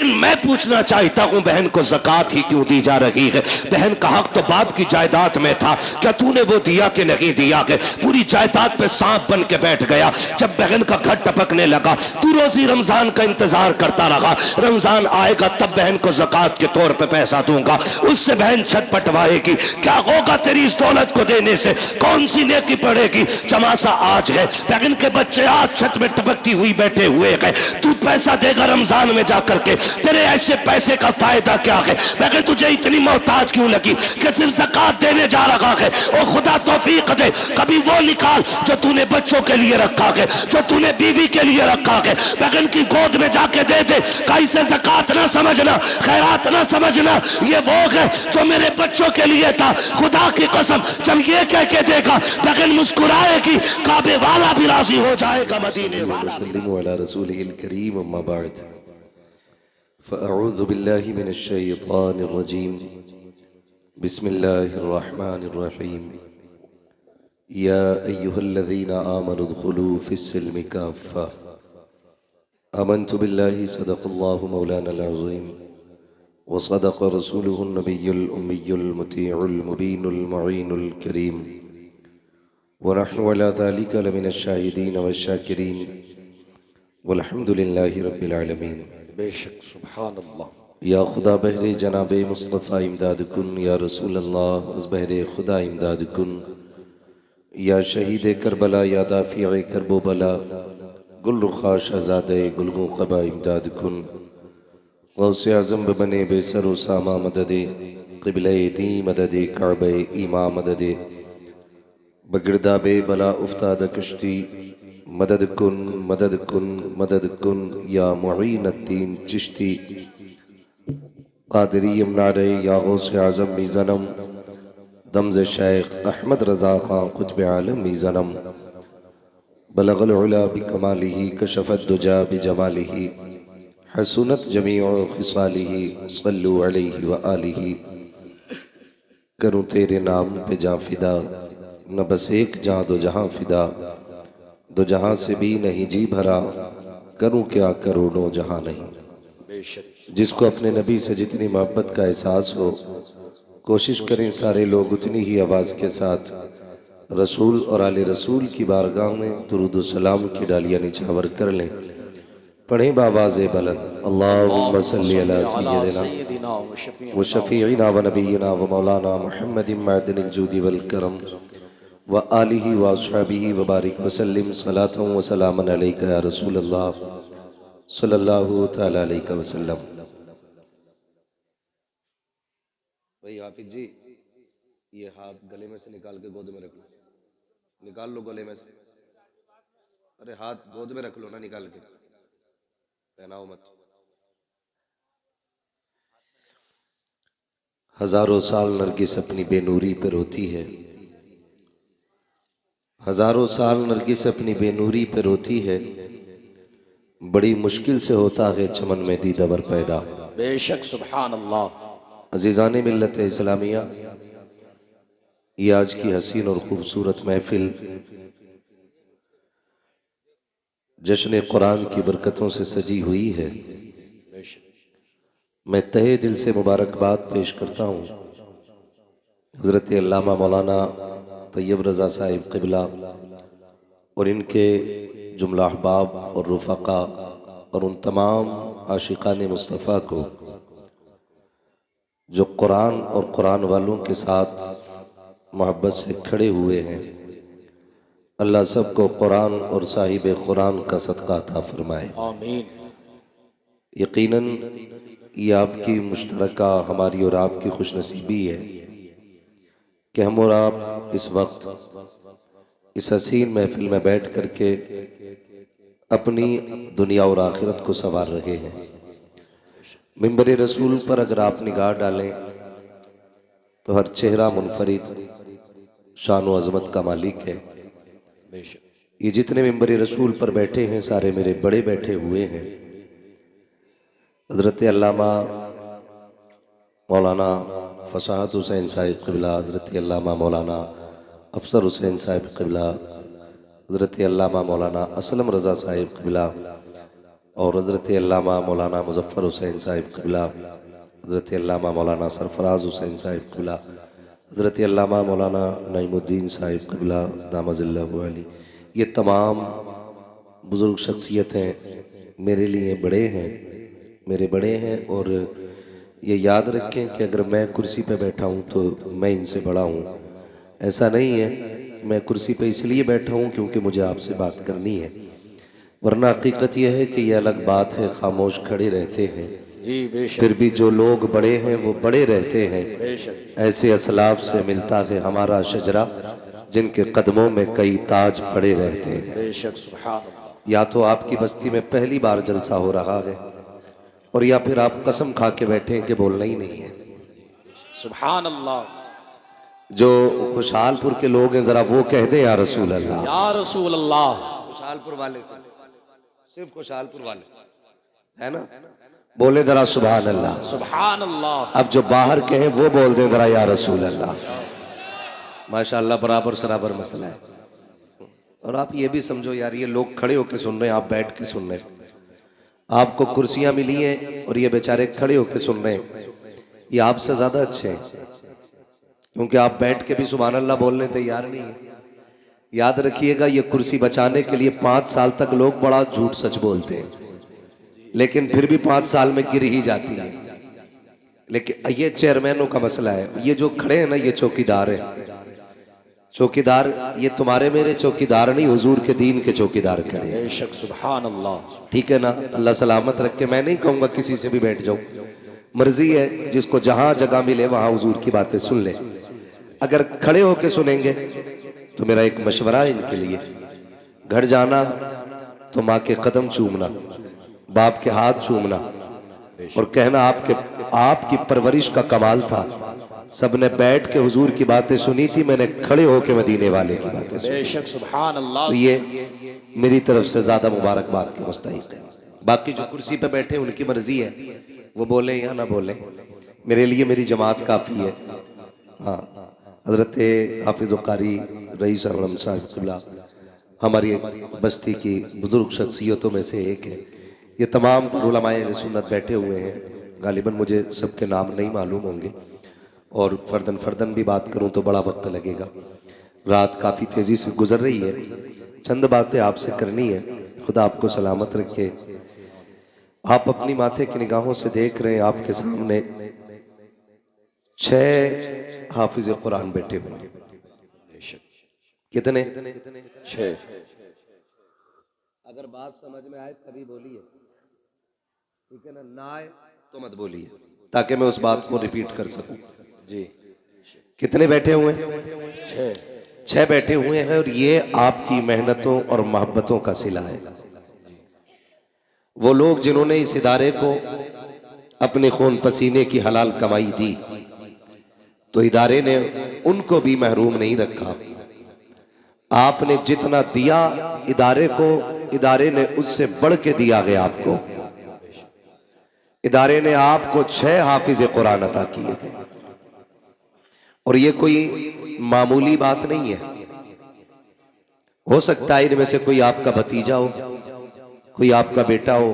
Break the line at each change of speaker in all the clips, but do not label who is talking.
लेकिन मैं पूछना चाहता हूँ बहन को ज़कात ही क्यों दी जा रही है? बहन का हक तो बाप की जायदाद में था, क्या तूने वो दिया कि नहीं दिया? के पूरी जायदाद पे सांप बन के बैठ गया। जब बहन का घर टपकने लगा, तू रोजी रमजान का इंतजार करता रहा, रमजान आएगा तब बहन को ज़कात के तौर पे पैसा दूंगा। उससे बहन छत पटवाएगी। क्या होगा तेरी इस दौलत को देने से? कौन सी नेकी पड़ेगी? चमासा आज है, बहन के बच्चे आज छत में टपकती हुई बैठे हुए हैं, तू पैसा देगा रमजान में जाकर के? तेरे ऐसे पैसे का फायदा क्या है? बहन तुझे इतनी मोहताज क्यों लगी कि सिर्फ ज़कात देने जा रहा है? और खुदा तौफीक दे कभी वो निकाल जो तूने बच्चों के लिए रखा है, जो तूने बीवी के लिए रखा है, बहन की गोद में जाके दे दे। कैसे ज़कात ना समझना, खैरात ना समझना, ये वो है जो मेरे बच्चों के लिए था। खुदा की कसम जब ये कह के देगा बहन मुस्कुराएगी, काबे वाला भी राजी हो जाएगा, मदीने वाला भी।
फ़अऊज़ु बिल्लाहि मिनश शैतानिर रजीम। बिस्मिल्लाहिर रहमानिर रहीम। या अय्युहल्लज़ीना आमनु उद्खुलू फ़िस्सिल्मि काफ़्फ़ा। आमन्तु बिल्लाहि सदक़ल्लाहु मौलानल अज़ीम व सदक़ रसूलुहुन नबियुल उम्मियुल मुतीउल मुबीनुल मुईनुल करीम व नहनु अला ज़ालिका लमिनश शाहिदीन वश्शाकिरीन वल्हम्दुलिल्लाहि रब्बिल आलमीन।
बेशक सुभान अल्लाह।
या खुदा बहरे जनाबे मुस्तफ़ा इमदाद कुन, या रसूल अल्लाह अज़ बहरे खुदा इमदाद कुन, या शहीद करबला, या दाफ़िए करबो बला, गुल रुखा शहज़ादे गुलगो क़बा इमदाद कुन। गौसे आज़म बने बेसर उसामा मददे, क़िबले दी मददे, काबे ईमा मददे, बगिरदा बे बला उफ्ताद कश्ती, मदद कुन मदद कुन मदद कुन, या मुईनुद्दीन चिश्ती क़ादिरी यमनारे, या गौसे आज़म मीज़नम, दमज़ शेख अहमद रज़ा ख़ान क़ुत्ब आलम मीज़नम, बलग़ल उला बिकमालिही, कशफ़त दुजा बिजमालिही, हसूनत जमीउ ख़िसालिही, सल्लु अलैहि व आलिही। करूँ तेरे नाम पे जाँ फ़िदा, न बस एक जाँ दो जहाँ फ़िदा, दो जहाँ से भी नहीं जी भरा, करूँ क्या करोड़ों जहाँ नहीं। जिसको अपने नबी से जितनी मोहब्बत का एहसास हो, कोशिश करें सारे लोग उतनी ही आवाज़ के साथ रसूल और आले रसूल की बारगाह में दुरूद सलाम की डालियाँ निछावर कर लें। पढ़ें बावाज़े बुलंद, अल्लाहुम्मा सल्ली अला सय्यिदिना व शफ़ीइना व नबीना व मौलाना मुहम्मदिन मअदनिल जूदी वल करम व आलिही व अस्हाबिही व बारिक वसल्लिम सलातन व सलामन अलैका या रसूल अल्लाह सल्लल्लाहु तआला अलैहि वसल्लम। भाई हाफिज जी, ये हाथ गले में से निकाल के गोद में रख लो, निकाल लो गले में से। अरे हाथ गोद में रख लो ना, निकाल के पहनाओ मत। हजारों साल नरगिस अपनी बेनूरी पर रोती है, हजारों साल नरगिस अपनी बेनूरी पर रोती है, बड़ी मुश्किल से होता है चमन में दीदावर पैदा।
बेशक सुभान अल्लाह।
अज़ीज़ाने मिल्लत इस्लामिया, ये आज की हसीन और खूबसूरत महफिल जश्न कुरान की बरकतों से सजी हुई है। मैं तहे दिल से मुबारकबाद पेश करता हूँ हज़रत अल्लामा मौलाना तैयब रज़ा साहिब क़िबला और इनके जुमला अहबाब और रुफ़क़ा और उन तमाम आशिक़ान मुस्तफ़ा को जो कुरान और कुरान वालों के साथ मोहब्बत से खड़े हुए हैं। अल्लाह सबको कुरान और साहिब कुरान का सदका अता फरमाए,
आमीन।
यकीनन ये आपकी मुश्तरका, हमारी और आपकी खुशनसीबी है कि हम और आप इस वक्त इस हसीन महफिल में बैठ कर के अपनी दुनिया और आखिरत को संवार रहे हैं। मिंबर रसूल पर अगर आप निगाह डालें तो हर चेहरा मुनफरिद शान व अज़मत का मालिक है। ये जितने मिंबर रसूल पर बैठे हैं सारे मेरे बड़े बैठे हुए हैं। हज़रत अल्लामा मौलाना फसाहत हुसैन साहिब क़िबला, हज़रत अल्लामा मौलाना अफसर हुसैन साहिब क़िबला, हज़रत अल्लामा मौलाना असलम रज़ा साहिब क़िबला, और हज़रत अल्लामा मौलाना मुज़फ़्फ़र हुसैन साहिब क़िबला, हज़रत अल्लामा मौलाना सरफराज हुसैन साहिब क़िबला, हज़रत अल्लामा मौलाना नईमुद्दीन साहिब क़िबला दामज़िल्लहु अली, ये तमाम बुज़ुर्ग शख्सियतें मेरे लिए बड़े हैं, मेरे बड़े हैं। और ये याद रखें कि अगर मैं कुर्सी पे बैठा हूँ तो मैं इनसे बड़ा हूँ, ऐसा नहीं है। मैं कुर्सी पे इसलिए बैठा हूँ क्योंकि मुझे आपसे बात करनी है, वरना हकीकत यह है कि यह अलग बात है, खामोश खड़े रहते हैं।
जी बेशक,
फिर भी जो लोग बड़े हैं वो बड़े रहते हैं।
बेशक,
ऐसे असलाफ से मिलता है हमारा शजरा, जिनके कदमों में कई ताज पड़े रहते हैं।
बेशक, सुभान अल्लाह।
या तो आपकी बस्ती में पहली बार जलसा हो रहा है, और या फिर आप कसम खा के बैठे हैं कि बोलना ही नहीं है।
सुभान अल्लाह।
जो खुशहालपुर के लोग हैं जरा वो कह दे या रसूल अल्लाह।
या रसूल अल्लाह।
खुशहालपुर वाले, सिर्फ खुशहालपुर वाले है ना, बोले जरा सुभान अल्लाह।
सुभान अल्लाह।
अब जो बाहर के हैं वो बोल दें जरा या रसूल अल्लाह। माशाअल्लाह, बराबर सराबर मसला है। और आप ये भी समझो यार, ये लोग खड़े होकर सुन रहे हैं, आप बैठ के सुन रहे हैं। आपको कुर्सियां मिली हैं और ये बेचारे खड़े होकर सुन रहे हैं, ये आपसे ज्यादा अच्छे हैं, क्योंकि आप बैठ के भी सुभान अल्लाह बोलने तैयार नहीं है। याद रखिएगा, ये कुर्सी बचाने के लिए 5 साल तक लोग बड़ा झूठ सच बोलते हैं, लेकिन फिर भी 5 साल में गिर ही जाती है। लेकिन ये चेयरमैनों का मसला है। ये जो खड़े हैं ना, ये चौकीदार है। चौकीदार ये तुम्हारे मेरे चौकीदार नहीं, हुजूर के दीन के चौकीदार खड़े हैं।
बेशक, सुभान अल्लाह।
ठीक है ना, अल्लाह सलामत रखे। मैं नहीं कहूँगा किसी से भी बैठ जाओ, मर्जी है, जिसको जहाँ जगह मिले वहाँ हुजूर की बातें सुन ले। अगर खड़े होके सुनेंगे तो मेरा एक मशवरा है इनके लिए, घर जाना तो माँ के कदम चूमना, बाप के हाथ चूमना और कहना आपकी परवरिश का कमाल था। सबने बैठ के हुजूर की बातें सुनी थी, मैंने खड़े होके मदीने वाले की बातें सुनी।
बेशक, सुभान अल्लाह।
तो ये मेरी तरफ से ज्यादा मुबारकबाद के मुस्तहिक है। बाकी जो कुर्सी पे बैठे उनकी मर्जी है, वो बोले या ना बोले, मेरे लिए मेरी जमात काफ़ी है। हाँ, हज़रत हाफिज़ कारी रईस आलम साहिब क़िबला हमारी बस्ती की बुज़ुर्ग शख्सियतों में से एक है। ये तमाम उलमाए अहले सुन्नत बैठे हुए हैं। गालिबन मुझे सबके नाम नहीं मालूम होंगे, और फर्दन भी बात करूं तो बड़ा वक्त लगेगा। रात काफ़ी तेज़ी से गुजर रही है, चंद बातें आपसे करनी है। खुदा आपको सलामत रखे। आप अपनी माथे की निगाहों से देख रहे हैं, आपके सामने 6 हाफिज कुरान बैठे हुए हैं। कितने?
6।
अगर बात समझ में आए तभी बोलिए, ठीक है ना, ना आए तो मत बोलिए, ताकि मैं उस बात को रिपीट कर सकूं।
जी,
कितने बैठे हुए हैं? 6 बैठे हुए हैं, और ये आपकी मेहनतों और मोहब्बतों का सिला है। वो लोग जिन्होंने इस इदारे को अपने खून पसीने की हलाल कमाई दी, तो इदारे ने उनको भी महरूम नहीं रखा। आपने जितना दिया इदारे को, इदारे ने उससे बढ़ के दिया गया आपको। इदारे ने आपको 6 हाफिज कुरान अता किए गए, और ये कोई मामूली बात नहीं है। हो सकता है इनमें से कोई आपका भतीजा हो, कोई आपका बेटा हो,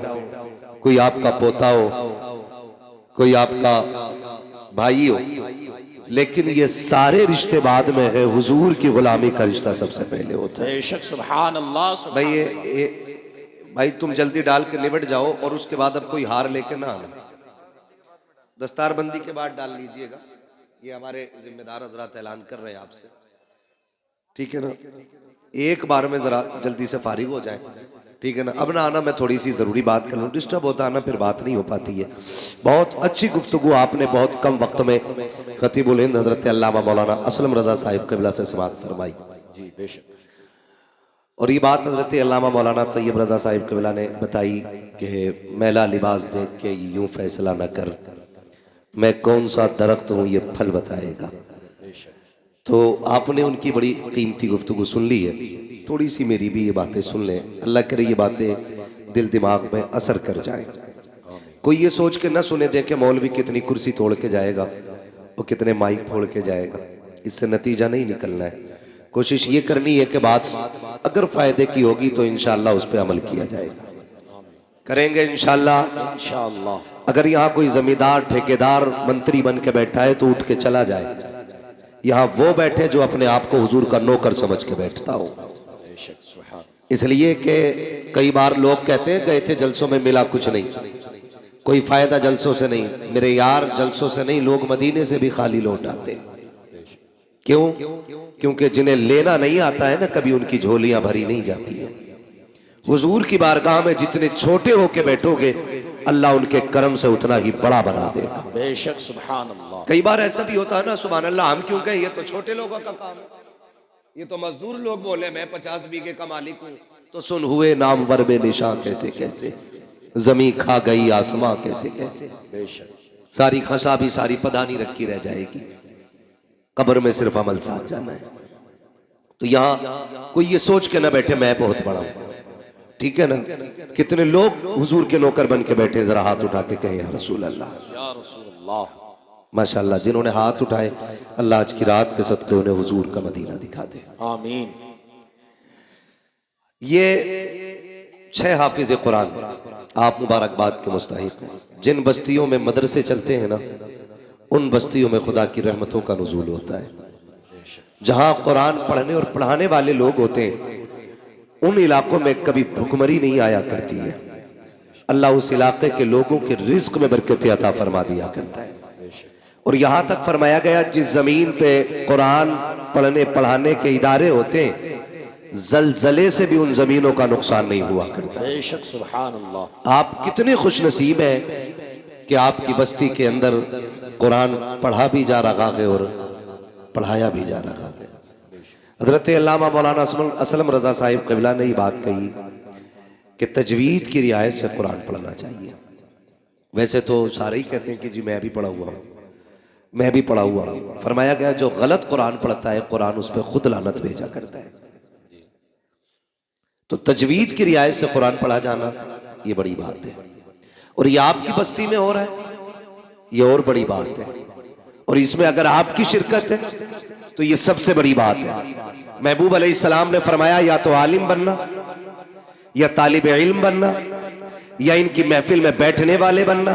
कोई आपका पोता हो, कोई आपका भाई हो, लेकिन ये सारे रिश्ते बाद में है। हुजूर की गुलामी का रिश्ता सबसे पहले होता है।
बेशक, सुभान अल्लाह।
भाई तुम जल्दी डाल के निबट जाओ, और उसके बाद अब कोई हार लेके ना आना। दस्तारबंदी के बाद डाल लीजिएगा, ये हमारे जिम्मेदार हजरात ऐलान कर रहे हैं आपसे, ठीक है ना। एक बार में जरा जल्दी से फारिग हो जाए, ठीक है ना। अब ना आना, मैं थोड़ी सी ज़रूरी बात कर लूँ, डिस्टर्ब होता है ना, फिर बात नहीं हो पाती है। बहुत अच्छी गुफ्तगू आपने बहुत कम वक्त में खतीबुल हिंद हज़रत अल्लामा मौलाना असलम रज़ा साहिब क़िबला से समाअत फरमाई।
जी बेशक।
और ये बात हज़रत अल्लामा मौलाना तैयब रज़ा साहिब क़िबला ने बताई कि मैला लिबास देख के यूँ फैसला न कर, मैं कौन सा दरख्त हूँ ये फल बताएगा। तो आपने उनकी बड़ी कीमती गुफ्तगू सुन ली है, थोड़ी सी मेरी भी ये बातें सुन लें। अल्लाह करे ये बातें दिल दिमाग में असर कर जाए। कोई ये सोच के ना सुने देखे मौलवी कितनी कुर्सी तोड़ के जाएगा और कितने माइक फोड़ के जाएगा, इससे नतीजा नहीं निकलना है। कोशिश ये करनी है कि बात अगर फ़ायदे की होगी तो इंशाअल्लाह उस पर अमल किया जाएगा। करेंगे इंशाअल्लाह।
इंशाअल्लाह।
अगर यहाँ कोई जमींदार ठेकेदार मंत्री बन के बैठा है तो उठ के चला जाए। यहाँ वो बैठे जो अपने आप को हुजूर का नौकर समझ के बैठता हो।
बेशक सुभान।
इसलिए कि कई बार लोग कहते हैं गए थे जलसों में मिला कुछ नहीं, कोई फायदा जलसों से नहीं। मेरे यार जलसों से नहीं, लोग मदीने से भी खाली लौट आते। क्यों? क्योंकि जिन्हें लेना नहीं आता है ना, कभी उनकी झोलियां भरी नहीं जाती है। हुजूर की बारगाह में जितने छोटे होके बैठोगे अल्लाह उनके करम से उतना ही बड़ा बना देगा।
बेशक सुभान अल्लाह।
कई बार ऐसा भी होता है ना, सुभान अल्लाह हम क्यों कहें, ये तो छोटे लोगों का काम है, ये तो मजदूर लोग बोले मैं 50 बीघे का मालिक हूँ। तो सुन हुए नामवर बेनिशां कैसे कैसे, जमी खा गई आसमां कैसे कैसे।
बेशक।
सारी खसा भी सारी पदानी रखी रह जाएगी, कब्र में सिर्फ अमल साथ जाना है। तो यहाँ कोई ये सोच के ना बैठे मैं बहुत बड़ा हूं, ठीक है ना। कितने लोग हुजूर के नौकर बन के बैठे, जरा हाथ उठा के कहे या रसूल अल्लाह,
या रसूल अल्लाह।
माशाअल्लाह। जिन्होंने हाथ उठाए अल्लाह आज की रात के सदके उन्हें हुजूर का मदीना दिखा दे,
आमीन।
ये 6 हाफिज कुरान आप मुबारकबाद के मुस्तहिक हैं। जिन बस्तियों में मदरसे चलते हैं ना, उन बस्तियों में खुदा की रहमतों का नुज़ूल होता है। जहां कुरान पढ़ने और पढ़ाने वाले लोग होते हैं उन इलाकों में कभी भुखमरी नहीं आया करती है। अल्लाह उस इलाके के लोगों के रिज्क में बरकत अता फरमा दिया करता है। और यहाँ तक फरमाया गया जिस जमीन पे कुरान पढ़ने पढ़ाने के इदारे होते हैं जलजले से भी उन जमीनों का नुकसान नहीं हुआ करता।
बेशक सुभान अल्लाह।
आप कितने खुश नसीब हैं कि आपकी बस्ती के अंदर कुरान पढ़ा भी जा रहा है और पढ़ाया भी जा रहा है। हजरत अल्लामा मौलाना असलम रजा साहिब क़िबला ने ये बात कही कि तजवीद की रियायत से कुरान पढ़ना चाहिए। वैसे तो सारे ही कहते हैं कि जी मैं भी पढ़ा हुआ हूँ, मैं भी पढ़ा हुआ हूँ। फरमाया गया जो गलत कुरान पढ़ता है कुरान उस पर खुद लानत भेजा करता है। तो तजवीद की रियायत से कुरान पढ़ा जाना ये बड़ी बात है, और ये आपकी बस्ती में हो रहा है ये और बड़ी बात है। और इसमें अगर आपकी शिरकत है तो ये सबसे बड़ी बात है। महबूब अलैहिस्सलाम ने फरमाया या तो आलिम बनना, या तालिब इल्म बनना, या इनकी महफिल में बैठने वाले बनना।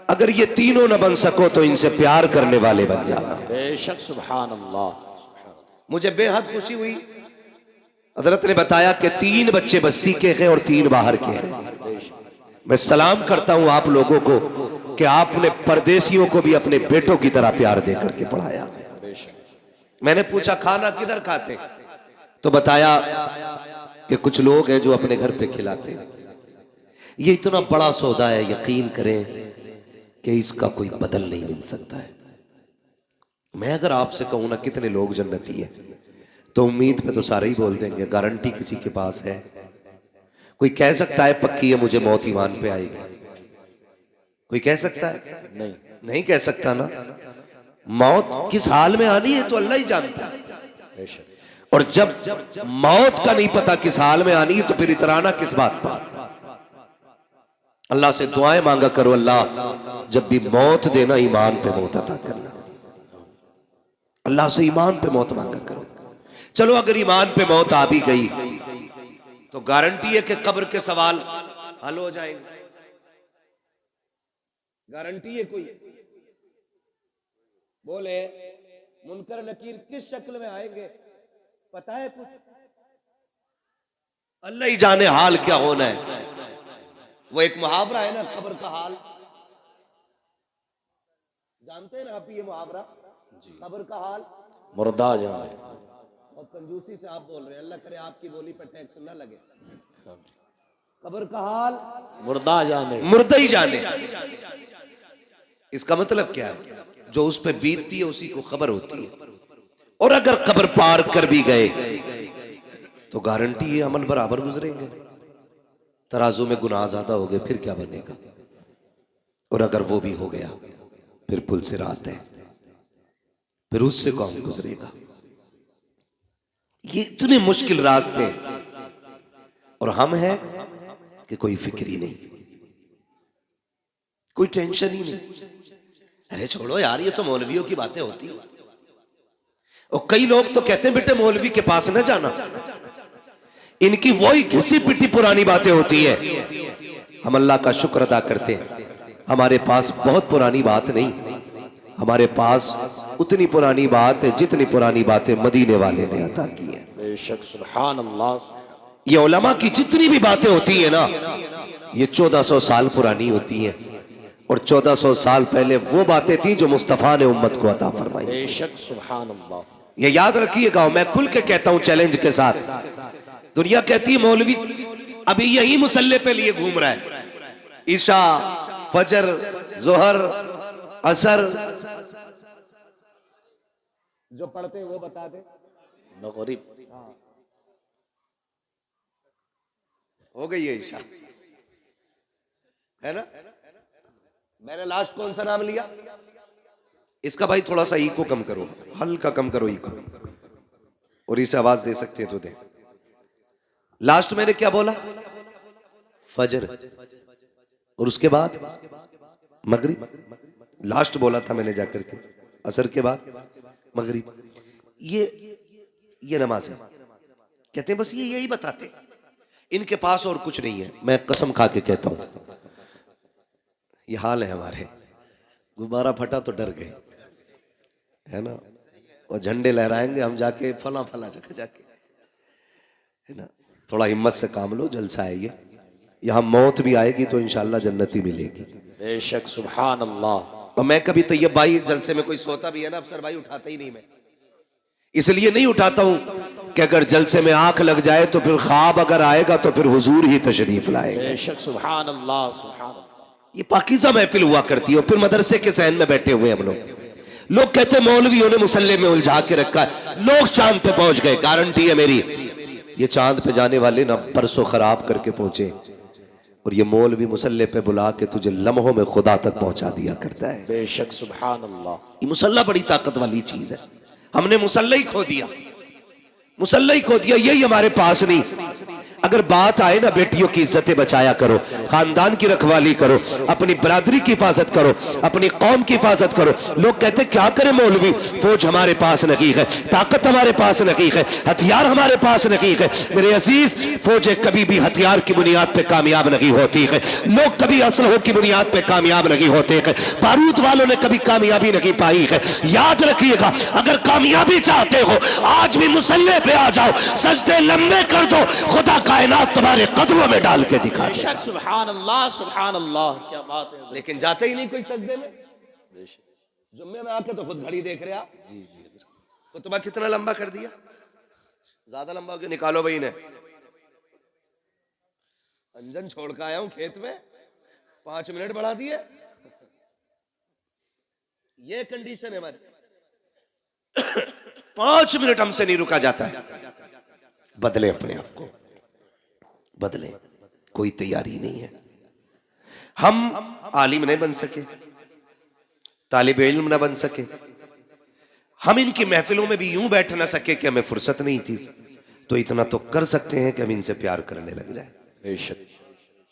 अगर ये तीनों न बन सको तो इनसे प्यार करने वाले बन जाना।
बेशक सुभान अल्लाह।
मुझे बेहद खुशी हुई, हजरत ने बताया कि 3 बच्चे बस्ती के हैं और 3 बाहर के हैं। मैं सलाम करता हूं आप लोगों को कि आपने परदेशियों को भी अपने बेटों की तरह प्यार दे करके पढ़ाया। मैंने पूछा खाना किधर खाते, तो बताया कि कुछ लोग हैं जो अपने घर पे खिलाते हैं। ये इतना बड़ा सौदा है, यकीन करें कि इसका कोई बदल नहीं मिल सकता है। मैं अगर आपसे कहूं ना कितने लोग जन्नती है, तो उम्मीद पे तो सारे ही बोल देंगे, गारंटी किसी के पास है? कोई कह सकता है पक्की है मुझे मौत ईमान पे आएगी? कोई कह सकता है?
नहीं,
नहीं कह सकता ना। मौत किस हाल में आनी है तो अल्लाह ही जानता है।
बेशक।
और जब मौत का नहीं पता किस हाल में आनी है तो फिर इतराना किस बात पर? अल्लाह से दुआएं मांगा करो, अल्लाह जब भी मौत देना ईमान पे मौत अता करना। अल्लाह से ईमान पे मौत मांगा करो। चलो अगर ईमान पे मौत आ भी गई तो गारंटी है कि कब्र के सवाल हल हो जाएंगे। गारंटी है कोई? बोले मुनकर नकीर किस शक्ल में आएंगे पता है कुछ? अल्लाह ही जाने हाल क्या होना है। वो एक मुहावरा है ना, कब्र का हाल जानते हैं ना आप? ये मुहावरा कब्र का हाल
मुर्दा जाने।
और कंजूसी से आप बोल रहे हैं, अल्लाह करे आपकी बोली पर टैक्स ना लगे। कब्र का हाल
मुर्दा जाने,
मुर्दा ही जाने। इसका मतलब क्या है? जो उस पर बीतती है उसी को खबर होती है। और अगर कब्र पार कर भी गए तो गारंटी है अमल बराबर गुजरेंगे। तराजू में गुनाह ज्यादा हो गए फिर क्या बनेगा? और अगर वो भी हो गया फिर पुल से रात है, फिर उससे कौन गुजरेगा? ये इतने मुश्किल रास्ते और हम हैं कि कोई फिक्र ही नहीं, कोई टेंशन ही नहीं। अरे छोड़ो यार, ये तो मौलवियों की बातें होती है। और कई लोग तो कहते हैं बेटे मौलवी के पास न जाना, इनकी वही घिसी पिटी पुरानी बातें होती है। हम अल्लाह का शुक्र अदा करते हैं, हमारे पास बहुत पुरानी बात नहीं, हमारे पास उतनी पुरानी बात है जितनी पुरानी बातें मदीने वाले ने अता की है।
बेशक सुभान अल्लाह।
ये उलमा की जितनी भी बातें होती है ना, ये 1400 साल पुरानी होती हैं, और 1400 साल पहले वो बातें थी जो मुस्तफ़ा ने उम्मत को अता फरमाई।
बेशक सुभान अल्लाह।
ये याद रखिएगा, मैं खुल के कहता हूं चैलेंज के साथ। दुनिया कहती है मौलवी अभी यही मुसल्ले पे लिए घूम रहा है, ईशा, फजर, जोहर, असर जो पढ़ते हैं वो बता दे।
मगरिब
हो गई है ईशा, है ना। मैंने लास्ट कौन सा नाम लिया? इसका भाई थोड़ा सा ई को कम करो, हल्का कम करो ई को, और इसे आवाज दे सकते हैं तो दे। लास्ट मैंने क्या बोला? फजर, और उसके बाद मगरिब। लास्ट बोला था मैंने जाकर के, असर के बाद मगरिब। ये नमाज है। कहते हैं बस ये यही बताते, इनके पास और कुछ नहीं है। मैं कसम खा के कहता हूं, ये हाल है हमारे। गुब्बारा फटा तो डर गए, है ना, और झंडे लहराएंगे हम जाके फला फला जगह जाके, है ना। थोड़ा हिम्मत से काम लो, जलसा है ये। यहाँ मौत भी आएगी तो इंशाल्लाह जन्नती मिलेगी।
बेशक सुभान अल्लाह।
और मैं कभी तैयब भाई जलसे में कोई सोता भी है ना, अफसर भाई उठाता ही नहीं, मैं इसलिए नहीं उठाता हूं कि अगर जलसे में आंख लग जाए तो फिर ख्वाब अगर आएगा तो फिर हुजूर ही तशरीफ लाएगा।
बेशक सुभान अल्लाह सुभान अल्लाह।
ये पाकीज़ा महफिल हुआ करती है, और फिर मदरसे के सहन में बैठे हुए हम लोग कहते हैं मौलवियों ने मुसल्ले में उलझा के रखा है, लोग चांद पे पहुंच गए। गारंटी है मेरी, ये चांद पे जाने वाले ना परसों खराब करके पहुंचे, और ये मौलवी मुसल्ले पे बुला के तुझे लम्हों में खुदा तक पहुंचा दिया करता है।
बेशक सुभान अल्लाह।
ये मुसल्ला बड़ी ताकत वाली चीज है। हमने मुसल्ला ही खो दिया, मुसल्ला ही खो दिया, यही हमारे पास नहीं। अगर बात आए ना, बेटियों की इज्जतें बचाया करो, खानदान की रखवाली करो, अपनी बरादरी की हिफाजत करो, अपनी कौम की हिफाजत करो। लोग कहते क्या करे मौलवी, फौज हमारे पास नहीं है, ताकत हमारे पास नहीं है, हथियार हमारे पास नहीं है। मेरे अजीज, फौजें कभी भी हथियार की बुनियाद पे कामयाब नहीं होती है, लोग कभी असलहों की बुनियाद पे कामयाब नहीं होते हैं, बारूद वालों ने कभी कामयाबी नहीं पाई है। याद रखिएगा, अगर कामयाबी चाहते हो आज भी मुसल्ले पे आ जाओ, सजदे लंबे कर दो, खुदा कायनात तुम्हारे कदमों में डाल के दिखा दे।
बेशक सुभान अल्लाह सुभान अल्लाह। क्या बात है।
लेकिन जाते ही नहीं कोई सजदे में। जुम्मे में आके तो खुद घड़ी देख रहे आप। जी जी। खुतबा कितना लंबा कर दिया, ज्यादा लंबा होकर निकालो भाई ने। अंजन छोड़ के आया हूं खेत में, 5 मिनट बढ़ा दिए। ये कंडीशन है हमारी। 5 मिनट हमसे नहीं रुका जाता है। बदले अपने आप को, बदले, कोई तैयारी नहीं है। हम आलिम नहीं बन सके, तालिबे इल्म न बन सके, हम इनकी महफिलों में भी यूं बैठ ना सके कि हमें फुर्सत नहीं थी, तो इतना तो कर सकते हैं कि हम इनसे प्यार करने लग जाए।
बेशक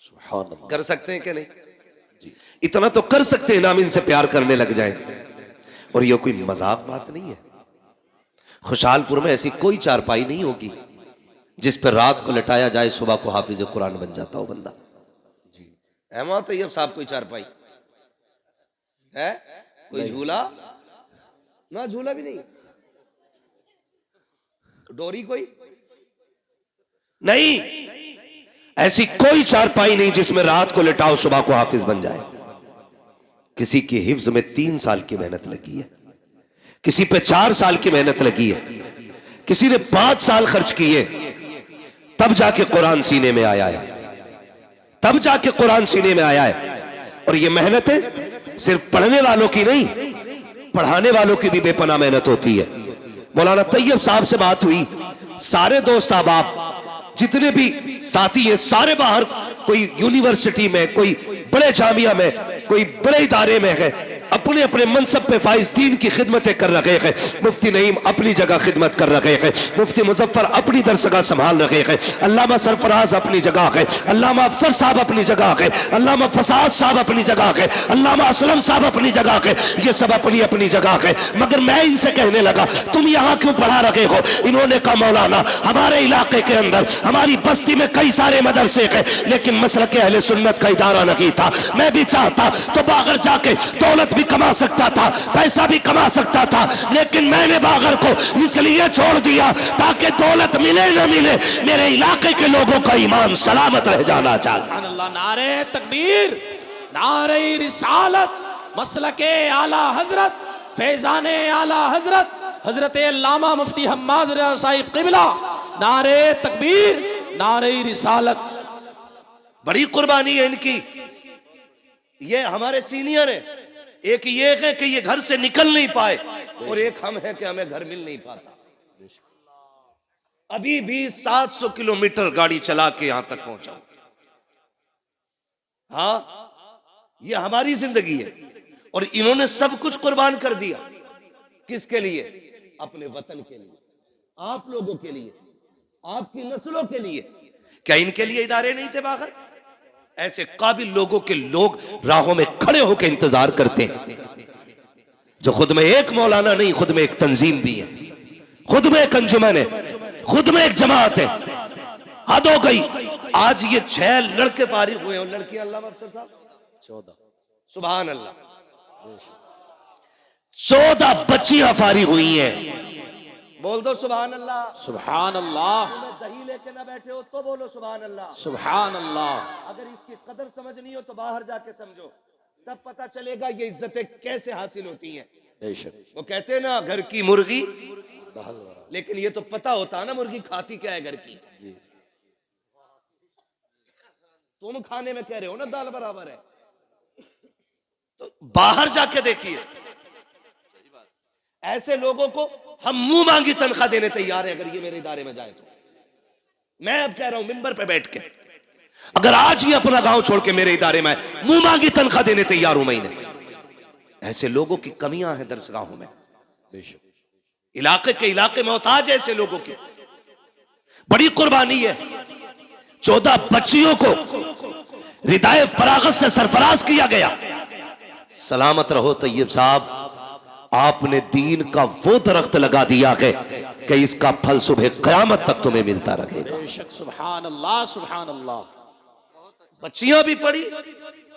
सुभान अल्लाह।
कर सकते हैं कि नहीं? इतना तो कर सकते हैं ना, हम इनसे प्यार करने लग जाए। और ये कोई मजाक बात नहीं है। खुशहालपुर में ऐसी कोई चारपाई नहीं होगी जिस पर रात को लटाया जाए, सुबह को हाफिज कुरान बन जाता हो बंदा। जी, अहमद तैयब साहब कोई चारपाई है? कोई झूला ना, झूला भी नहीं, डोरी कोई नहीं, ऐसी कोई चारपाई नहीं जिसमें रात को लिटाओ सुबह को हाफिज बन जाए। किसी की हिफ्ज में 3 साल की मेहनत लगी है, किसी पे 4 साल की मेहनत लगी है, किसी ने 5 साल खर्च किए, तब जाके कुरान सीने में आया है, तब जाके कुरान सीने में आया है। और ये मेहनत सिर्फ पढ़ने वालों की नहीं, पढ़ाने वालों की भी बेपनाह मेहनत होती है। मौलाना तैयब साहब से बात हुई, सारे दोस्त अहबाब जितने भी साथी हैं सारे बाहर, कोई यूनिवर्सिटी में, कोई बड़े जामिया में, कोई बड़े इदारे में है,
अपने अपने मनसब पे फाइज दीन की खिदमतें कर रहे हैं। मुफ्ती नईम अपनी जगह खिदमत कर रहे हैं, मुफ्ती मुजफ्फर अपनी दरसगाह संभाल रहे हैं, अल्लामा सरफराज अपनी जगह है, अल्लामा अफसर साहब अपनी जगह है, अल्लामा फसाद साहब अपनी जगह है, अल्लामा असलम साहब अपनी जगह है। ये सब अपनी अपनी जगह है। मगर मैं इनसे कहने लगा तुम यहाँ क्यों पढ़ा रहे हो? इन्होंने कहा मौलाना हमारे इलाके के अंदर हमारी बस्ती में कई सारे मदरसे हैं, लेकिन मसलक अहले सुन्नत का इदारा नहीं था। मैं भी चाहता तो बागर जाके दौलत भी कमा सकता था, पैसा भी कमा सकता था, लेकिन मैंने बागर को इसलिए छोड़ दिया ताकि दौलत मिले न मिले मेरे इलाके के लोगों का ईमान सलामत रह जाना चाहिए।
नारे तकबीर, नारे रिसालत, मसलके आला हजरत, फैजाने आला हजरत हजरत अल्लामा मुफ्ती हम्माद रज़ा साहिब क़िबला, नारे तकबीर, नारे रिसालत।
बड़ी कुर्बानी है इनकी। ये हमारे सीनियर है, एक ये है कि ये घर से निकल नहीं पाए और एक हम है कि हमें घर मिल नहीं पाता। अभी भी 700 किलोमीटर गाड़ी चला के यहां तक पहुंचा। हाँ, ये हमारी जिंदगी है और इन्होंने सब कुछ कुर्बान कर दिया। किसके लिए? अपने वतन के लिए, आप लोगों के लिए, आपकी नस्लों के लिए। क्या इनके लिए इदारे नहीं थे बाहर? ऐसे काबिल लोगों के लोग राहों में खड़े होकर इंतजार करते हैं, जो खुद में एक मौलाना नहीं, खुद में एक तंजीम भी है, खुद में एक अंजुमन है, खुद में एक जमात है। हद हो गई। आज ये 6 लड़के फारिग हुए और लड़कियां अल्लाह अफसर साहब
14।
सुभान अल्लाह, 14 बच्चियां फारिग हुई हैं। बोल दो सुभान अल्लाह।
सुभान अल्लाह।
दही लेके ना बैठे हो तो बोलो सुभान अल्लाह।
सुभान अल्लाह।
अगर इसकी कदर समझनी हो तो बाहर जाके समझो, तब पता चलेगा ये इज्जतें कैसे हासिल होती हैं।
बेशक।
वो कहते हैं ना घर की मुर्गी, लेकिन ये तो पता होता है ना मुर्गी खाती क्या है घर की। तुम खाने में कह रहे हो ना दाल बराबर है, तो बाहर जाके देखिए। ऐसे लोगों को हम मुंह मांगी तनख्वाह देने तैयार है अगर ये मेरे इदारे में जाए तो। मैं अब कह रहा हूं मिंबर पे बैठ के, अगर आज ये अपना गांव छोड़ के मेरे इदारे में मुंह मांगी तनख्वाह देने तैयार हूं महीने। ऐसे लोगों की कमियां हैं दरसगाहों में। इलाके के इलाके मोहताज है ऐसे लोगों के। बड़ी कुर्बानी है। 14 बच्चियों को रिदाए फरागत से सरफराज किया गया। सलामत रहो तैयब साहब, आपने दीन का वो दरख्त लगा दिया है कि इसका फल सुबह क़यामत तक तुम्हें मिलता रहेगा।
बेशक। सुभान अल्लाह, सुभान अल्लाह।
बच्चियां भी पढ़ी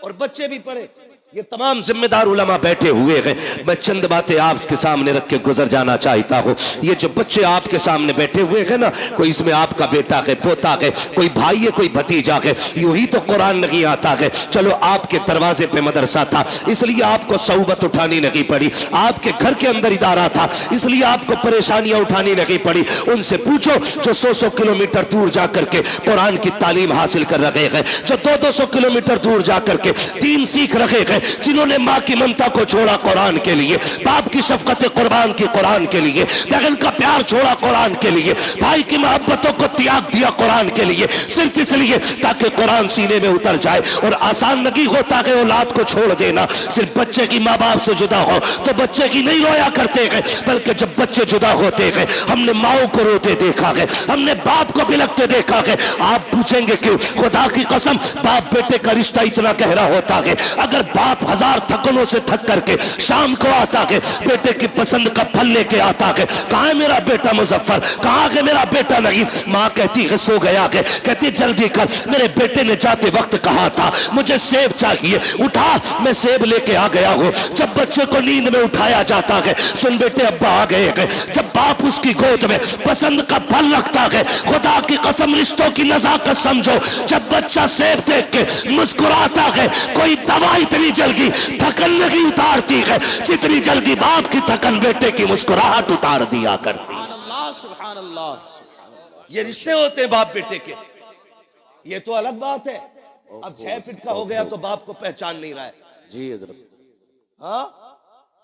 और बच्चे भी पढ़े। ये तमाम जिम्मेदार उलमा बैठे हुए हैं। मैं चंद बातें आपके सामने रख के गुजर जाना चाहता हूँ। ये जो बच्चे आपके सामने बैठे हुए हैं ना, कोई इसमें आपका बेटा है, पोता है, कोई भाई है, कोई भतीजा है। यूं ही तो कुरान नहीं आता है। चलो आपके दरवाजे पे मदरसा था इसलिए आपको सौबत उठानी नहीं पड़ी, आपके घर के अंदर इदारा था इसलिए आपको परेशानियां उठानी नहीं पड़ी। उनसे पूछो जो 100 किलोमीटर दूर जाकर के कुरान की तालीम हासिल कर रहे हैं, जो 200 किलोमीटर दूर जाकर के दीन सीख रहे हैं, जिन्होंने माँ की ममता को छोड़ा कुरान के लिए, बाप की शफकत कुर्बान की कुरान के लिए, बहन का प्यार छोड़ा कुरान के लिए, भाई की मोहब्बतों को त्याग दिया कुरान के लिए, सिर्फ इसलिए ताकि कुरान सीने में उतर जाए। और आसान नहीं होता है औलाद को छोड़ देना। सिर्फ बच्चे की माँ बाप से जुदा हो तो बच्चे की नहीं रोया करते हैं, बल्कि जब बच्चे जुदा होते हैं हमने माओ को रोते देखा है, हमने बाप को बिलखते देखा है। आप पूछेंगे क्यों? खुदा की कसम बाप बेटे का रिश्ता इतना गहरा होता है। अगर बाप 1000 थकनों से थक करके शाम को आता है, बेटे की पसंद का फल लेके आता है। कहाँ है मेरा बेटा मुजफ्फर? कहाँ है मेरा बेटा? नहीं। माँ कहती है सो गया है, कहती जल्दी कर, मेरे बेटे ने जाते वक्त कहा था मुझे सेब चाहिए, उठा, मैं सेब लेके आ गया हूँ। जब बच्चे को नींद में उठाया जाता है, सुन बेटे अब्बा आ गए हैं। जब बाप उसकी गोद में पसंद का फल रखता है, खुदा की कसम रिश्तों की नजाकत समझो। जब बच्चा सेब देख के मुस्कुराता है, कोई दवा इतनी जल्दी थकन नहीं उतारती है जितनी जल्दी बाप की थकन बेटे की मुस्कुराहट उतार दिया करती।
सुभान अल्लाह।
ये रिश्ते होते हैं बाप बेटे के। ये तो अलग बात है। अब 6 फीट का हो गया तो बाप को पहचान नहीं रहा है।
जी हजरत।
हाँ,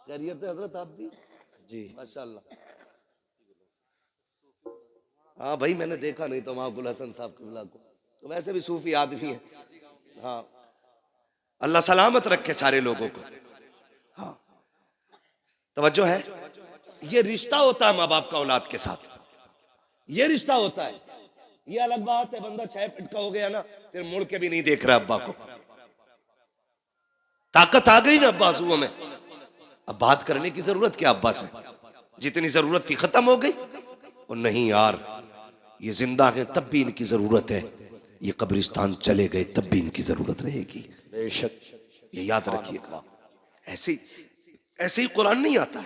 खैरियत है हजरत? आप भी
जी
माशाल्लाह। हाँ भाई, मैंने देखा नहीं तो वहां गुल हसन साहब किबला को, तो वैसे भी सूफी आदमी है। हाँ, अल्लाह सलामत रखे सारे लोगों को। हाँ, तवज्जो है? ये रिश्ता होता है माँ बाप का औलाद के साथ, ये रिश्ता होता है। ये अलग बात है बंदा 6 फीट का हो गया ना, फिर मुड़ के भी नहीं देख रहा अब्बा को, ताकत आ गई ना अब्बा आंसुओं में, अब बात करने की जरूरत क्या अब्बा से, जितनी जरूरत थी खत्म हो गई। और नहीं यार, ये जिंदा है तब भी इनकी जरूरत है, ये कब्रिस्तान चले गए तब भी इनकी जरूरत रहेगी, बेशक, ये याद रखिएगा। ऐसे ऐसे ही कुरान नहीं आता,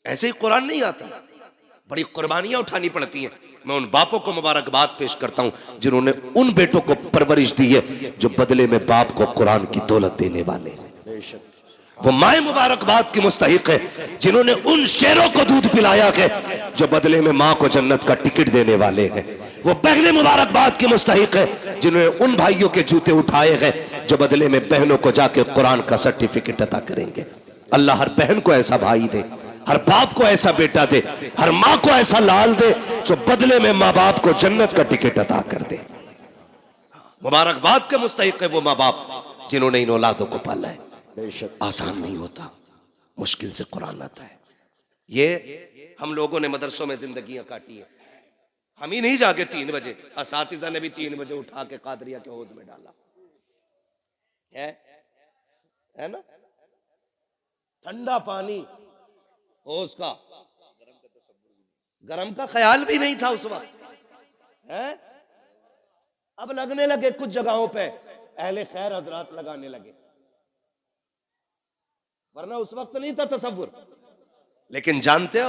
ऐसे ही कुरान नहीं आता, बड़ी कुर्बानियां उठानी पड़ती हैं। मैं उन बापों को मुबारकबाद पेश करता हूं जिन्होंने उन बेटों को परवरिश दी है जो बदले में बाप को कुरान की दौलत देने वाले हैं। वो माए मुबारकबाद की मुस्तहिक है जिन्होंने उन शेरों को दूध पिलाया है जो बदले में माँ को जन्नत का टिकट देने वाले हैं। वो पहले मुबारकबाद की मुस्तहिक है जिन्होंने उन भाइयों के जूते उठाए हैं जो बदले में बहनों को जाके कुरान का सर्टिफिकेट अता करेंगे। अल्लाह हर बहन को ऐसा भाई दे, हर बाप को ऐसा बेटा दे, हर माँ को ऐसा लाल दे जो बदले में माँ बाप को जन्नत का टिकट अता कर दे। मुबारकबाद के मुस्तहिक है वो माँ बाप जिन्होंने इन औलादों को पाला है। आसान नहीं होता, मुश्किल से कुरान आता है। ये हम लोगों ने मदरसों में जिंदगियां काटी है, हम ही नहीं जाके 3 बजे, असातिज़ा ने भी 3 बजे उठा के कादरिया के हौज में डाला है ना। ठंडा पानी हौज का, गरम का ख्याल भी नहीं था उस वक्त है। अब लगने लगे कुछ जगहों पे, अहले खैर हजरात लगाने लगे, वरना उस वक्त नहीं था तसव्वुर। लेकिन जानते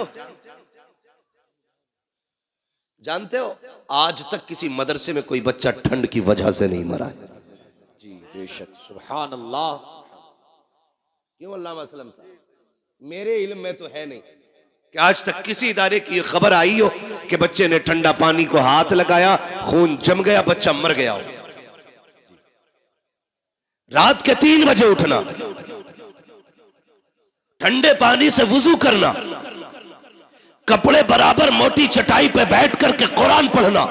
हो आज तक किसी मदरसे में कोई बच्चा ठंड की वजह से नहीं मरा है।
जी बेशक, सुभान अल्लाह।
क्यों अल्लामा असलम साहब, मेरे इल्म में तो है नहीं कि आज तक किसी इदारे की खबर आई हो कि बच्चे ने ठंडा पानी को हाथ लगाया, खून जम गया, बच्चा मर गया हो। रात के 3 बजे उठना, ठंडे पानी से वुजू करना, कपड़े बराबर मोटी चटाई पे बैठ करके कुरान पढ़ना,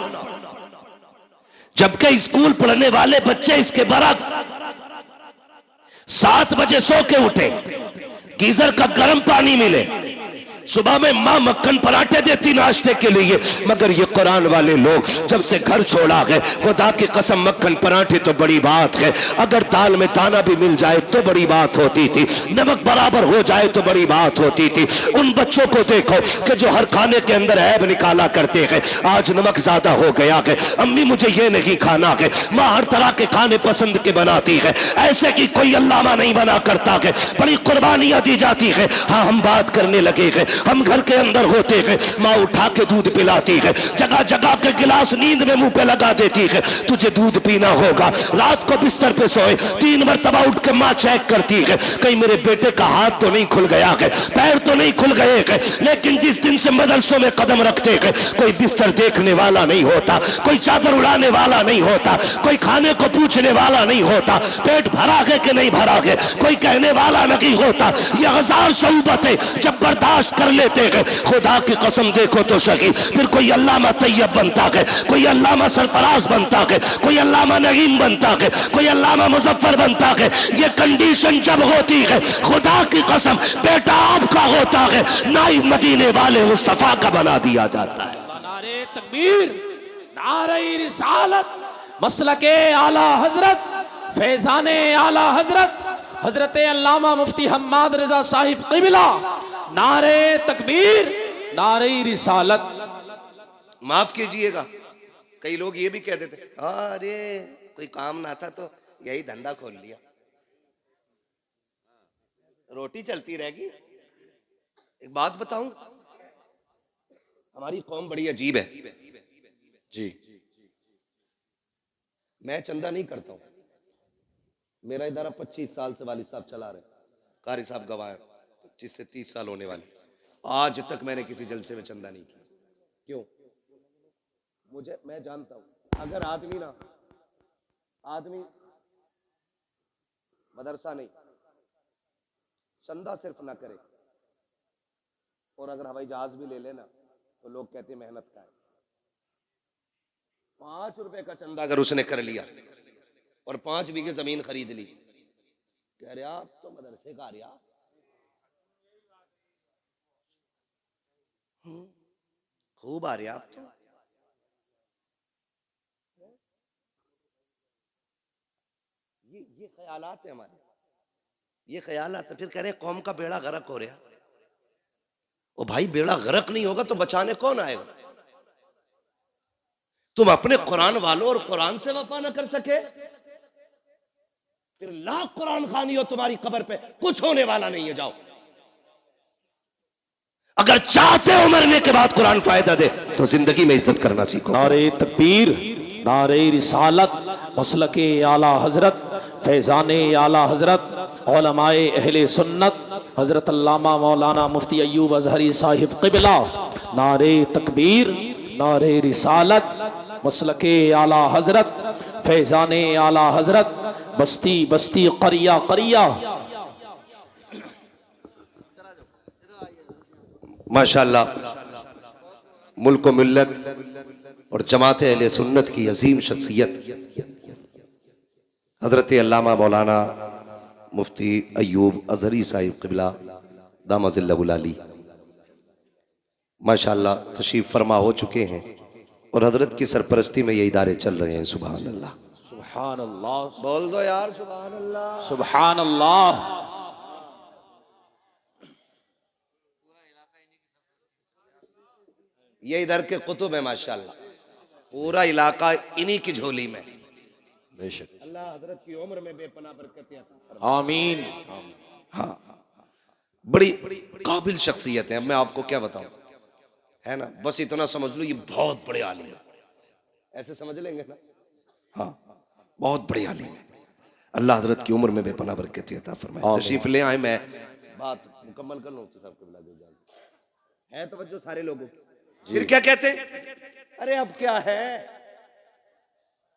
जबकि स्कूल पढ़ने वाले बच्चे इसके बरक्स 7 बजे सो के उठे, गीजर का गर्म पानी मिले, सुबह में माँ मक्खन पराठे देती नाश्ते के लिए, मगर ये कुरान वाले लोग जब से घर छोड़ा गए, खुदा की कसम मक्खन पराठे तो बड़ी बात है, अगर दाल में दाना भी मिल जाए तो बड़ी बात होती थी, नमक बराबर हो जाए तो बड़ी बात होती थी। उन बच्चों को देखो कि जो हर खाने के अंदर ऐब निकाला करते हैं, आज नमक ज्यादा हो गया है, अम्मी मुझे ये नहीं खाना है, माँ हर तरह के खाने पसंद के बनाती है, ऐसे की कोई अल्लामा नहीं बना करता है, बड़ी कुर्बानियां दी जाती है। हाँ, हम बात करने लगे हैं, हम घर के अंदर होते हैं, माँ उठा के दूध पिलाती है, जगह जगह के गिलास नींद में मुंह पे लगा देती है, तुझे दूध पीना होगा। रात को बिस्तर पे सोए 3 मरतबा उठ के माँ चेक करती है, कहीं मेरे बेटे का हाथ तो नहीं खुल गया है, पैर तो नहीं खुल गए हैं। लेकिन जिस दिन से मदरसों में कदम रखते हैं, कोई बिस्तर देखने वाला नहीं होता, कोई चादर उड़ाने वाला नहीं होता, कोई खाने को पूछने वाला नहीं होता, पेट भरा है कि नहीं भरा है कोई कहने वाला नहीं होता। ये 1000 सऊबतें जब बर्दाश्त कर लेते हैं, खुदा की कसम देखो तो सही, फिर कोई अल्लामा तैयब बनता है, कोई अल्लामा सरफराज बनता है, कोई अल्लामा नईम बनता है, कोई अल्लामा मुजफ्फर बनता है। ये कंडीशन जब होती है, खुदा की कसम बेटा आपका होता है, नाइब मदीने वाले मुस्तफा का बना दिया जाता है।
नारे तकबीर, नारे रिसालत, मसलके आला हजरत, फैजाने आला हजरत हजरत अल्लामा मुफ्ती हम्माद रजा साहिब क़िबला, नारे तकबीर, नारे रिसालत।
माफ कीजिएगा, कई लोग ये भी कह देते, अरे कोई काम ना था तो यही धंधा खोल लिया, रोटी चलती रहेगी। एक बात बताऊं, हमारी कौम बड़ी अजीब है जी। मैं चंदा नहीं करता हूं, मेरा इदारा 25 साल से वालिद साहब चला रहे, कारी साहब गवाह है, 25 से 30 साल होने वाले, आज तक मैंने किसी जलसे में चंदा नहीं किया। क्यों? मैं जानता हूं अगर आदमी मदरसा नहीं, चंदा सिर्फ ना करे और अगर हवाई जहाज भी ले लेना तो लोग कहते हैं मेहनत का है। 5 रुपए का चंदा अगर उसने कर लिया और 5 बीघे जमीन खरीद ली, कह रहे आप तो मदरसे का रिया, खूब आ रहे आप तो। ये ख्यालात है हमारे, ये ख्यालात है। फिर कह रहे हैं कौम का बेड़ा गर्क हो रहा। ओ भाई बेड़ा गर्क नहीं होगा तो बचाने कौन आएगा? तुम अपने कुरान वालों और कुरान से वफा ना कर सके, फिर लाख कुरान खानी हो तुम्हारी कब्र पे कुछ होने वाला नहीं है। जाओ, अगर चाहते हो मरने के बाद कुरान फायदा दे तो जिंदगी में इज्जत करना सीखो।
नारे तकबीर, नारे रिसालत, मसलके आला हजरत, फैजाने आला हजरत, उलमाए अहले सुन्नत हजरत अल्लामा मौलाना मुफ्ती अय्यूब अजहरी साहिब क़िबला। नारे तकबीर, नारे रिसालत, मसलके आला हजरत, फैजाने आला हजरत, बस्ती बस्ती करिया करिया।
माशाअल्लाह, मुल्क मिल्लत और जमात अहले सुन्नत की अजीम शख्सियत हजरत अल्लामा मौलाना मुफ्ती अय्यूब अजहरी साहिब क़िबला दामजिल्लहुल अली माशाअल्लाह तशरीफ फरमा हो चुके हैं और हजरत की सरपरस्ती में ये इदारे चल रहे हैं। सुभान अल्लाह,
सुभान अल्लाह,
बोल दो यार सुभान अल्लाह,
सुभान अल्लाह।
ये इधर के कुतुब है माशाअल्लाह, पूरा इलाका इन्हीं की झोली में।
बेशक
अल्लाह हजरत की उम्र में बेपनाह बरकत अता।
आमीन।
हाँ, बड़ी काबिल शख्सियत है। मैं आपको क्या बताऊं, है ना, बस इतना समझ लो ये बहुत बड़े आलिम है, ऐसे समझ लेंगे ना। हाँ, बहुत बड़े आलिम है। अल्लाह हजरत की उम्र में बेपनाह बरकत अता फरमाए। तशरीफ ले आए, मैं बात मुकम्मल कर लूं तो सबको बुला दे है तवज्जो सारे लोगों की। फिर क्या कहते हैं, अरे अब क्या है,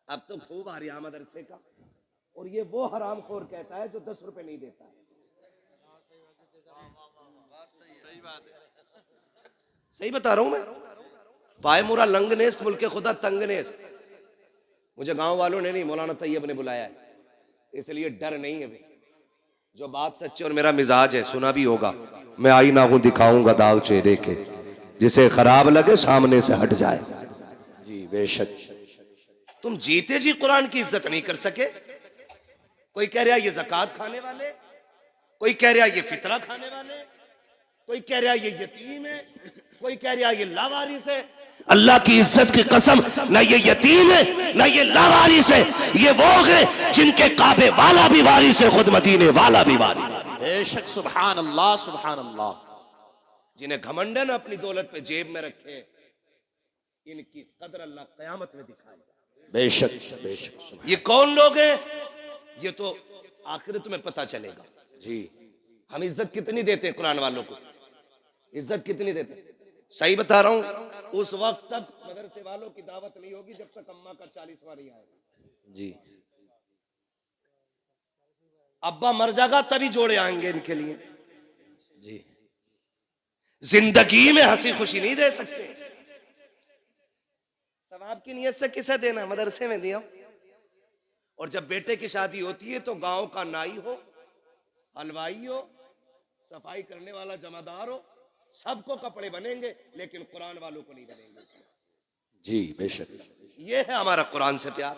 अब तो खूब आ रहा मदरसे का। और ये वो हरामखोर कहता है जो 10 रुपए नहीं देता है। सही बता रहा हूं मैं। पाए मुरा लंग नेस्त मुल्के खुदा तंग नेस्त। मुझे गांव वालों ने नहीं, मौलाना तैयब ने बुलाया है, इसलिए डर नहीं है भाई। जो बात सच्ची और मेरा मिजाज है, सुना भी होगा। मैं आईना हूं दिखाऊंगा दाग चेहरे के, जिसे खराब लगे सामने से हट जाए।
जी बेशक।
तुम जीते जी कुरान की इज्जत नहीं कर सके। कोई कह रहा ये ज़कात खाने वाले, कोई कह रहा ये फितरा खाने वाले, कोई कह रहा ये यतीम है, कोई कह रहा ये लावारिस है। अल्लाह की इज्जत की कसम, ना ये यतीम है ना ये लावारिस है। ये वो है जिनके काबे वाला भी वारिस है, खुद मदीने वाला भी वारिस है।
बेशक, सुभान अल्लाह, सुभान अल्लाह।
जिन्हें घमंडन अपनी दौलत पे जेब में रखे, इनकी कदर अल्लाह कयामत में दिखाएगा।
बेशक बेशक।
ये कौन लोग हैं, ये तो आखिरत में पता चलेगा।
जी,
हम इज्जत कितनी देते हैं कुरान वालों को, इज्जत कितनी देते हैं। सही बता रहा हूं, उस वक्त तक मदरसे वालों की दावत नहीं होगी जब तक अम्मा का 40वां नहीं आएगा।
जी,
अब्बा मर जाएगा तभी जोड़े आएंगे इनके लिए।
जी,
जिंदगी में हंसी खुशी नहीं दे सकते। सवाब की नियत से किसे देना, मदरसे में दिया। और जब बेटे की शादी होती है तो गांव का नाई हो, हलवाई हो, सफाई करने वाला जमादार हो, सबको कपड़े बनेंगे, लेकिन कुरान वालों को नहीं बनेंगे।
जी बेशक।
ये है हमारा कुरान से प्यार।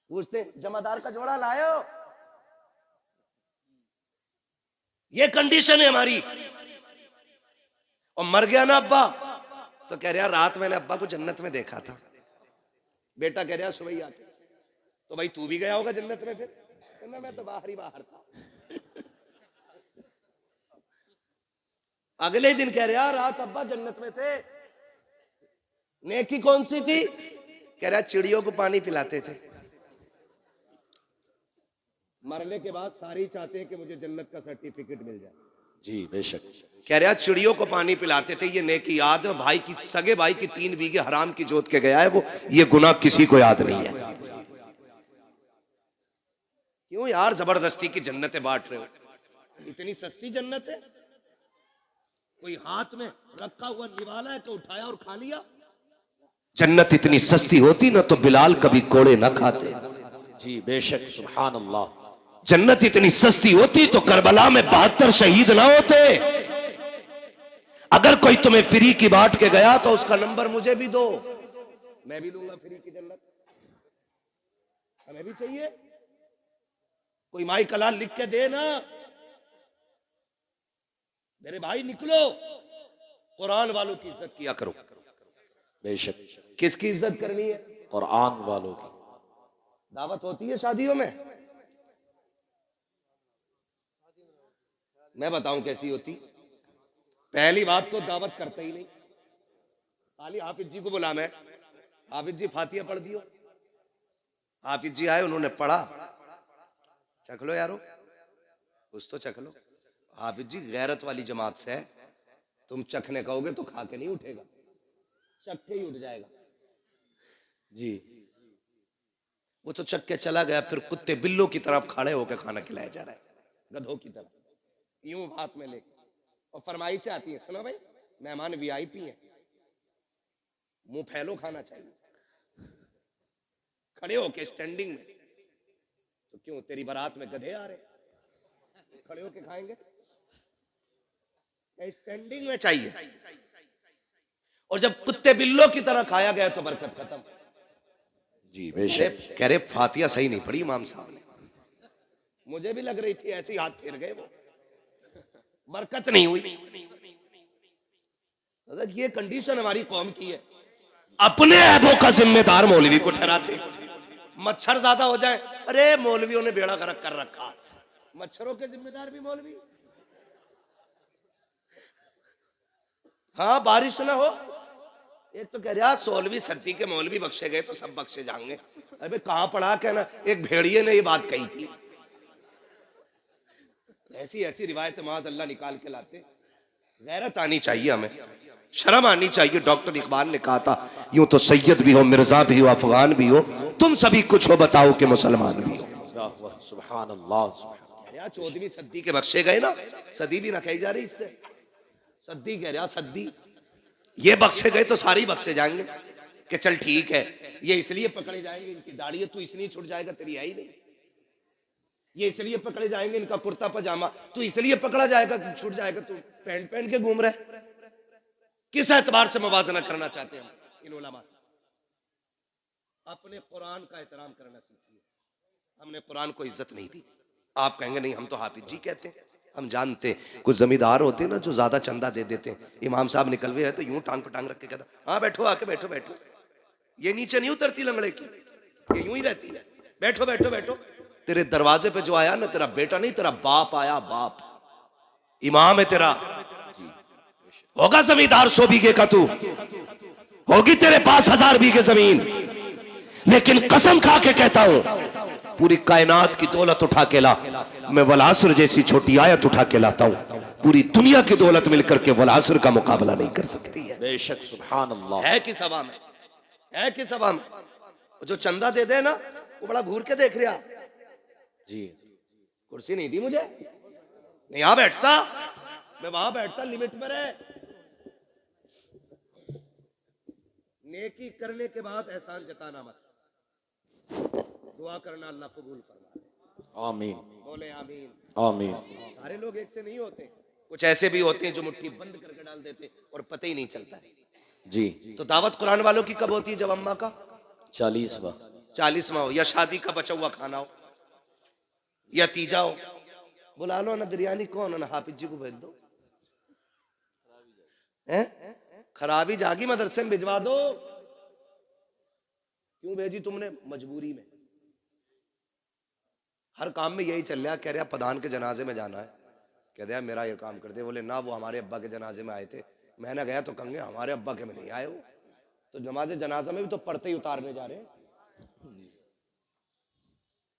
पूछते जमादार का जोड़ा लायो, ये कंडीशन है हमारी। और मर गया ना अब्बा तो कह रहा रात मैंने अब्बा को जन्नत में देखा था। बेटा कह रहा सुबह आके, तो भाई तू भी गया होगा जन्नत में। फिर कहना मैं तो बाहर ही बाहर था। अगले दिन कह रहा रात अब्बा जन्नत में थे। नेकी कौन सी थी? कह रहा चिड़ियों को पानी पिलाते थे। मरने के बाद सारे ही चाहते हैं कि मुझे जन्नत का सर्टिफिकेट मिल जाए।
जी बेशक।
कह रहा चिड़ियों को पानी पिलाते थे, ये नेकी याद है। भाई की सगे भाई की 3 बीघे हराम की जोत के गया है वो, ये गुनाह किसी को याद नहीं है। क्यों यार जबरदस्ती की जन्नतें बांट रहे हो? इतनी सस्ती जन्नत है? कोई हाथ में रखा हुआ निवाला है तो उठाया और खा लिया? जन्नत इतनी सस्ती होती ना तो बिलाल कभी कोड़े ना खाते।
जी बेशक, सुभान अल्लाह।
जन्नत इतनी सस्ती होती तो करबला में 72 शहीद ना होते। अगर कोई तुम्हें फ्री की बांट के गया तो उसका नंबर मुझे भी दो, मैं भी दूंगा फ्री की जन्नत। हमें भी चाहिए। कोई माई कलाल लिख के दे ना। मेरे भाई निकलो, कुरान वालों की इज्जत किया करो।
बेशक।
किसकी इज्जत करनी है?
कुरान वालों की।
दावत होती है शादियों में? मैं बताऊं कैसी होती। पहली बात तो दावत करते ही नहीं। खाली हाफिज जी को बुला, मैं हाफिज जी फातिहा पढ़ दियो। हाफिज जी आए, उन्होंने पढ़ा, चख लो यारो, कुछ तो चख लो। हाफिज जी गैरत वाली जमात से है, तुम चखने कहोगे तो खा के नहीं उठेगा, चख के ही उठ जाएगा
जी।
वो तो चख के चला गया, फिर कुत्ते बिल्लों की तरफ खड़े होकर खाना खिलाया जा रहा है, गधों की तरफ, यूं हाथ में लेकर। और फरमाइशें आती हैं, सुनो भाई मेहमान वीआईपी हैं, मुंह फैलो खाना चाहिए, खड़े होके स्टैंडिंग में। तो क्यों तेरी बारात में गधे आ रहे, खड़े होके खाएंगे? स्टैंडिंग में चाहिए। और जब कुत्ते बिल्लों की तरह खाया गया तो बरकत खत्म
जी। बेशक।
कह रहे फातिहा सही नहीं पढ़ी इमाम साहब ने। मुझे भी लग रही थी, ऐसे ही हाथ फेर गए वो, बरकत नहीं हुई। ये कंडीशन हमारी कौम की है। अपने ऐबों का जिम्मेदार मौलवी को ठहराते। मच्छर ज्यादा हो जाए, अरे मौलवियों ने बेड़ा गर्क कर रखा, मच्छरों के जिम्मेदार भी मौलवी। हाँ बारिश ना हो, एक तो कह रहा 16वीं सदी के मौलवी बख्शे गए तो सब बख्शे जाएंगे। अरे कहां पढ़ा, कहना एक भेड़िए ने ये बात कही थी। ऐसी ऐसी रिवायत माज़ अल्लाह निकाल के लाते। गैरत आनी चाहिए, हमें शर्म आनी चाहिए। डॉक्टर इकबाल ने कहा था, यूं तो सैयद भी हो, मिर्जा भी हो, अफगान भी हो, तुम सभी कुछ हो, बताओ कि मुसलमान भी हो।
सुभान अल्लाह।
14वीं सदी के बख्शे गए ना, सदी भी ना कही जा रही इससे, सदी कह रहा, सदी। ये बख्शे गए तो सारे ही बख्शे जाएंगे कि चल ठीक है, ये इसलिए पकड़े जाएंगे इनकी दाढ़ी है, तू इसलिए छुट जाएगा, तेरी है ही नहीं। ये इसलिए पकड़े जाएंगे इनका कुर्ता पजामा, तू इसलिए पकड़ा जाएगा, छूट जाएगा, तू पैंट पहन के घूम रहे। किस एतबार से मुवाजना करना चाहते हैं इन उलमा से? अपने कुरान का एहतराम करना सीखिए। हमने कुरान को इज्जत नहीं दी। आप कहेंगे नहीं हम तो हाफिज जी कहते हैं। हम जानते, कुछ जमींदार होते हैं ना जो ज्यादा चंदा दे देते हैं, इमाम साहब निकल गए तो यूं टांग पटांग रख के कहता, हाँ बैठो, आके बैठो बैठो। ये नीचे नहीं उतरती लंगड़े की, ये यूं ही रहती है, बैठो बैठो बैठो। तेरे दरवाजे पे जो आया ना, तेरा बेटा नहीं, तेरा बाप आया, बाप इमाम है तेरा। होगा जमींदार 100 बीघे का, तू होगी तेरे पास 1000 बीघे जमीन, लेकिन कसम खा के कहता हूं, पूरी कायनात की दौलत उठा के ला, मैं वलासर जैसी छोटी आयत उठा के लाता हूं, पूरी दुनिया की दौलत मिलकर के वलासर का मुकाबला नहीं कर सकती है।
बेशक। सुभान अल्लाह।
है कि सभा में, है कि सभा में जो चंदा दे दे ना, वो बड़ा घूर के देख रहा
जी।
कुर्सी नहीं दी मुझे, नहीं यहां बैठता, मैं वहां बैठता, लिमिट में रहे। नेकी करने के बाद एहसान जताना मत, दुआ करना अल्लाह कबूल फरमाए।
आमीन।
बोले आमीन।
आमीन।
सारे लोग एक से नहीं होते, कुछ ऐसे भी होते हैं जो मुट्ठी बंद करके डाल देते और पता ही नहीं चलता
जी।
तो दावत कुरान वालों की कब होती है? जब अम्मा का
40वां
हो, या शादी का बचा हुआ खाना हो, या तीजा हो। बुला लो ना, बिरयानी कौन है ना, हाफिज जी को भेज दो। खराबी जागी, मदरसे में भिजवा दो। क्यों भेजी तुमने? मजबूरी में। हर काम में यही चल रहा। कह रहा प्रधान के जनाजे में जाना है, कह दिया मेरा ये काम कर दे। बोले ना, वो हमारे अब्बा के जनाजे में आए थे। मैंने गया तो कहेंगे हमारे अब्बा के में नहीं आए वो, तो नमाज जनाजा में भी तो पढ़ते ही उतारने जा रहे हैं।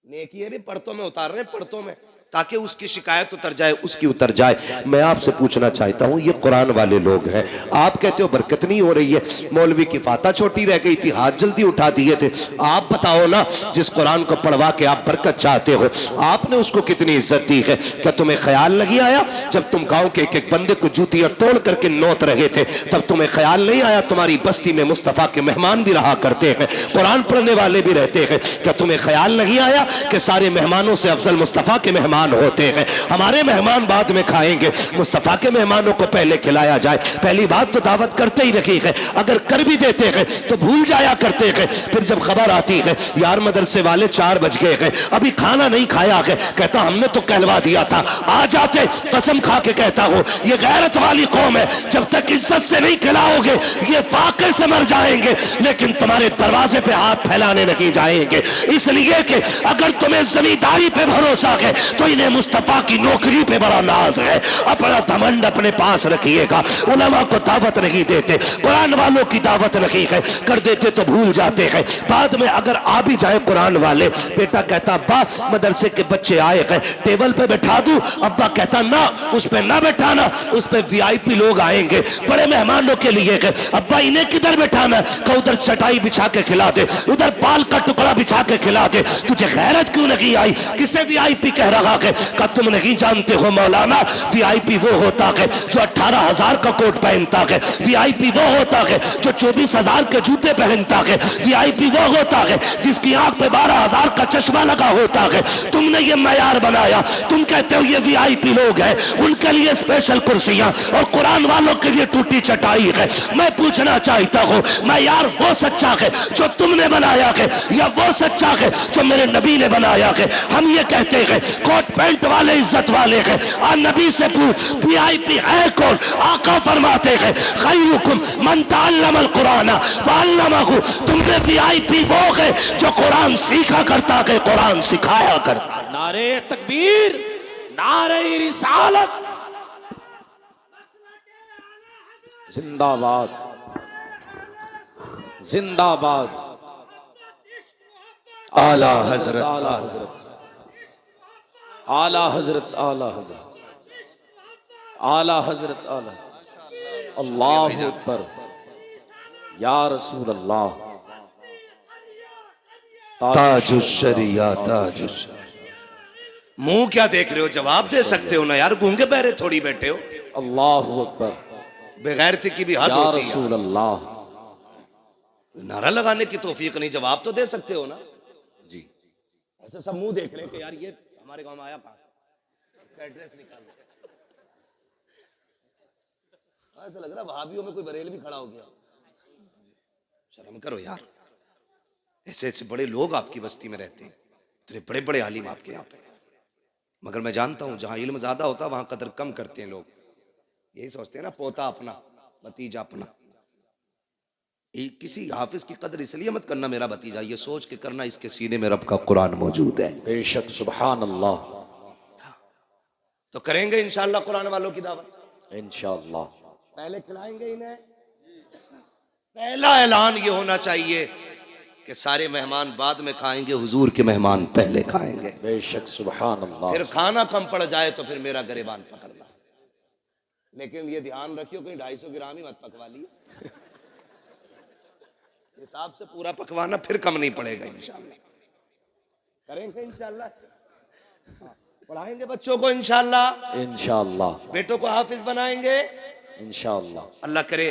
नेकी है भी पढ़तों में उतार रहे हैं, पढ़तों में, ताकि उसकी शिकायत उतर जाए, उसकी उतर जाए। मैं आपसे पूछना चाहता हूं, ये कुरान वाले लोग हैं, आप कहते हो बरकत नहीं हो रही है, मौलवी की फाता छोटी रह गई थी, हाथ जल्दी उठा दिए थे। आप बताओ ना, जिस कुरान को पढ़वा के आप बरकत चाहते हो, आपने उसको कितनी इज्जत दी है? क्या तुम्हें ख्याल नहीं आया जब तुम गांव के एक एक बंदे को जूतियां तोड़ करके नोत रहे थे, तब तुम्हें ख्याल नहीं आया तुम्हारी बस्ती में मुस्तफा के मेहमान भी रहा करते हैं, कुरान पढ़ने वाले भी रहते हैं? क्या तुम्हें ख्याल नहीं आया कि सारे मेहमानों से अफजल मुस्तफा के मेहमान मेहमान होते हैं, हमारे मेहमान बाद में खाएंगे, मुस्तफ़ा के मेहमानों को पहले खिलाया जाए। पहली बात तो दावत करते ही रखी है, अगर कर भी देते हैं तो भूल जाया करते हैं। फिर जब खबर आती है यार मदरसे वाले 4 बज गए हैं, अभी खाना नहीं खाया है, कहता हमने तो कहलवा दिया था, आ जाते। कसम खा के कहता हूं ये गैरत वाली कौम है, जब तक इज्जत से नहीं खिलाओगे ये फाके से मर जाएंगे, लेकिन तुम्हारे दरवाजे पे हाथ फैलाने नहीं जाएंगे। इसलिए कि अगर तुम्हें जमींदारी पे भरोसा है तो इन्हें मुस्तफा की नौकरी पे बड़ा नाज है। अपना घमंड अपने पास रखिएगा। उलमा को दावत नहीं देते, कुरान वालों की दावत नहीं है, कर देते तो भूल जाते हैं। बाद में अगर आ भी जाए कुरान वाले, बेटा कहता अब्बा मदरसे के बच्चे आए हैं, टेबल पे बैठा दूं? अब्बा कहता ना, उस पे ना बैठाना, उस पे वीआईपी लोग आएंगे, बड़े मेहमानों के लिए है। अब्बा इन्हें किधर बैठाना? का उधर चटाई बिछा के खिला दे, उधर पाल का टुकड़ा बिछा के खिला दे। तुझे गैरत क्यों नहीं आई? किसे वीआईपी कह रहा है? का तुम नहीं जानते हो मौलाना, वीआईपी वो होता है जो 18,000 का कोट पहनता है, वीआईपी वो होता है जो 24,000 के जूते पहनता है, वीआईपी वो होता है जिसकी आंख पे 12,000 का चश्मा लगा होता है। तुमने ये मयार बनाया, तुम कहते हो ये वीआईपी लोग हैं, उनके लिए स्पेशल कुर्सियां और कुरान वालों के लिए टूटी चटाई है। मैं पूछना चाहता हूं मयार वो सच्चा है जो तुमने बनाया है या वो सच्चा है जो मेरे नबी ने बनाया है? हम ये कहते हैं कोट पैंट वाले इज्जत वाले हैं, और नबी से पूछ वीआईपी है कौन? आका फरमाते हैं खैरुकुम मन तअल्लमल कुरान व अल्लमहु। तुमने वीआईपी वो है जो कुरान सीखा करता है, कुरान सिखाया करता।
नारे तकबीर, नारे रिसालत, जिंदाबाद जिंदाबाद।
आला हजरत,
आला हजरत, आला हजरत, आला हजरत, आला हजरत, आला। अल्लाहु अकबर, या रसूल अल्लाह।
ताजुश शरिया ताजुश। मुंह क्या देख रहे हो? जवाब दे सकते हो ना यार, गूंगे बहरे थोड़ी बैठे हो।
अल्लाहु अकबर,
बेगैरती की भी हद
या
होती है।
रसूल अल्लाह।
नारा लगाने की तौफीक नहीं, जवाब तो दे सकते हो ना
जी।
ऐसे सब मुंह देख रहे हैं कि यार ये हमारे गांव में आया कहां से, इसका एड्रेस निकालो। ऐसा लग रहा है वहाबियों में कोई बरेल भी खड़ा हो गया। शर्म करो यार, ऐसे ऐसे बड़े लोग आपकी बस्ती में रहते हैं, इतने बड़े बड़े आलिम आपके यहाँ पे, मगर मैं जानता हूं जहां इल्म ज्यादा होता है वहां कदर कम करते हैं लोग। यही सोचते हैं ना पोता अपना भतीजा अपना। किसी हाफिज की कदर इसलिए मत करना मेरा भतीजा, ये सोच के करना इसके सीने में रब का कुरान मौजूद है।
बेशक, सुभान अल्लाह।
तो करेंगे इंशाअल्लाह कुरान वालों की दावत
इंशाअल्लाह।
पहले खिलाएंगे इन्हें। पहला ऐलान ये होना चाहिए कि सारे मेहमान बाद में खाएंगे, हुजूर के मेहमान पहले खाएंगे।
बेशक, सुभान अल्लाह।
फिर खाना कम पड़ जाए तो फिर मेरा गिरेबान पकड़ना, लेकिन ये ध्यान रखियो कहीं 250 ग्राम ही मत पकवा लियो। हिसाब से पूरा पकवाना, फिर कम नहीं पड़ेगा इंशाल्लाह। करेंगे इंशाल्लाह, पढ़ाएंगे बच्चों को इंशाल्लाह,
इंशाअल्लाह।
बेटों को हाफिज बनाएंगे
इंशाअल्लाह।
अल्लाह करे।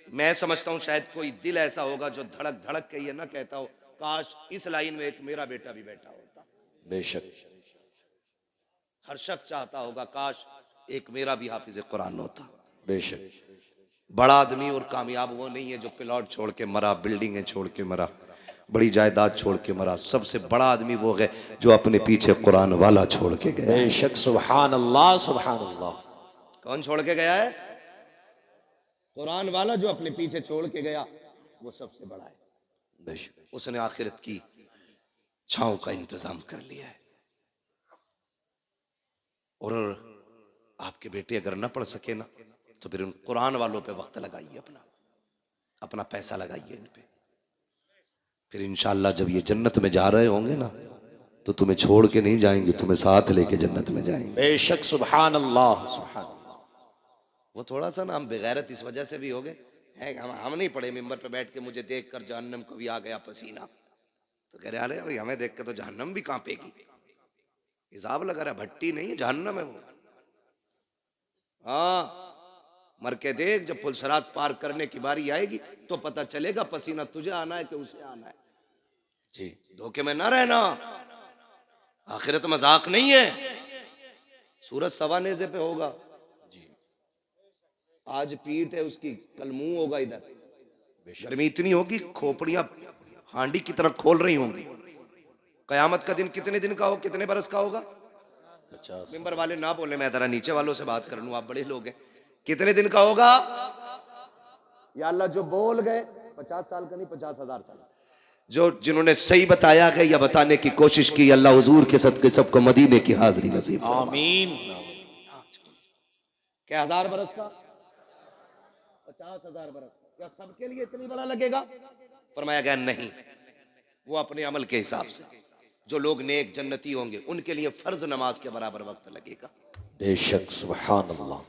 मैं समझता हूँ शायद कोई दिल ऐसा होगा जो धड़क धड़क के ये ना कहता हो काश इस लाइन में एक मेरा बेटा भी बैठा होता।
बेशक,
हर शख्स चाहता होगा काश एक मेरा भी हाफिज कुरान होता।
बेशक।
बड़ा आदमी और कामयाब वो नहीं है जो प्लॉट छोड़ के मरा, बिल्डिंगें छोड़ के मरा, बड़ी जायदाद छोड़ के मरा। सबसे बड़ा आदमी वो है जो अपने पीछे कुरान वाला छोड़ के गया।
बेशक, सुभान अल्लाह, सुभान अल्लाह।
कौन छोड़ के गया है? कुरान वाला जो अपने पीछे छोड़ के गया, वो सबसे बड़ा है।
बेशक,
उसने आखिरत की छांव का इंतजाम कर लिया है। और आपके बेटे अगर ना पढ़ सके ना तो फिर उन कुरान वालों पे वक्त लगाइए, अपना पैसा लगाइए इन पे। फिर इंशाअल्लाह जब ये जन्नत में जा रहे होंगे ना तो तुम्हें छोड़ के नहीं जाएंगे, तुम्हें साथ लेके जन्नत में जाएंगे।
बेशक, सुभान अल्लाह, सुभान अल्लाह।
वो थोड़ा सा ना हम बेगैरत इस वजह से भी हो गए हैं, हम नहीं पढ़े मिंबर पे बैठ के मुझे देख कर जहन्नम को भी आ गया पसीना, तो कह रहे अरे भाई हमें देख के तो जहन्नम भी कांपेगी। हिसाब लगा रहा, भट्टी नहीं है जहन्नम है वो। हाँ, मर के देख, जब पुलसरात पार करने की बारी आएगी तो पता चलेगा पसीना तुझे आना है कि उसे आना है।
जी,
धोखे में ना रहना, आखिरत मजाक नहीं है। सूरज सवा नेज़े पे होगा जी, आज पीठ है उसकी, कल मुंह होगा इधर। गर्मी इतनी होगी खोपड़ियां हांडी की तरह खोल रही होंगी। कयामत का दिन कितने दिन का हो, कितने बरस का होगा? 50। मेंबर वाले ना बोले, मैं जरा नीचे वालों से बात कर लूं, आप बड़े लोग हैं। कितने दिन का होगा? या अल्लाह जो बोल गए 50 साल का नहीं, 50,000 साल। जो जिन्होंने सही बताया है या बताने की कोशिश की, अल्लाह हुजूर के सदके सबको मदीने की हाजिरी नसीब
आमीन।
क्या 1000 बरस का? 50,000 बरस। क्या सबके लिए इतनी बड़ा लगेगा? फरमाया गया नहीं, वो अपने अमल के हिसाब से। जो लोग नेक जन्नती होंगे उनके लिए फर्ज नमाज के बराबर वक्त लगेगा।
बेशक, सुभान अल्लाह।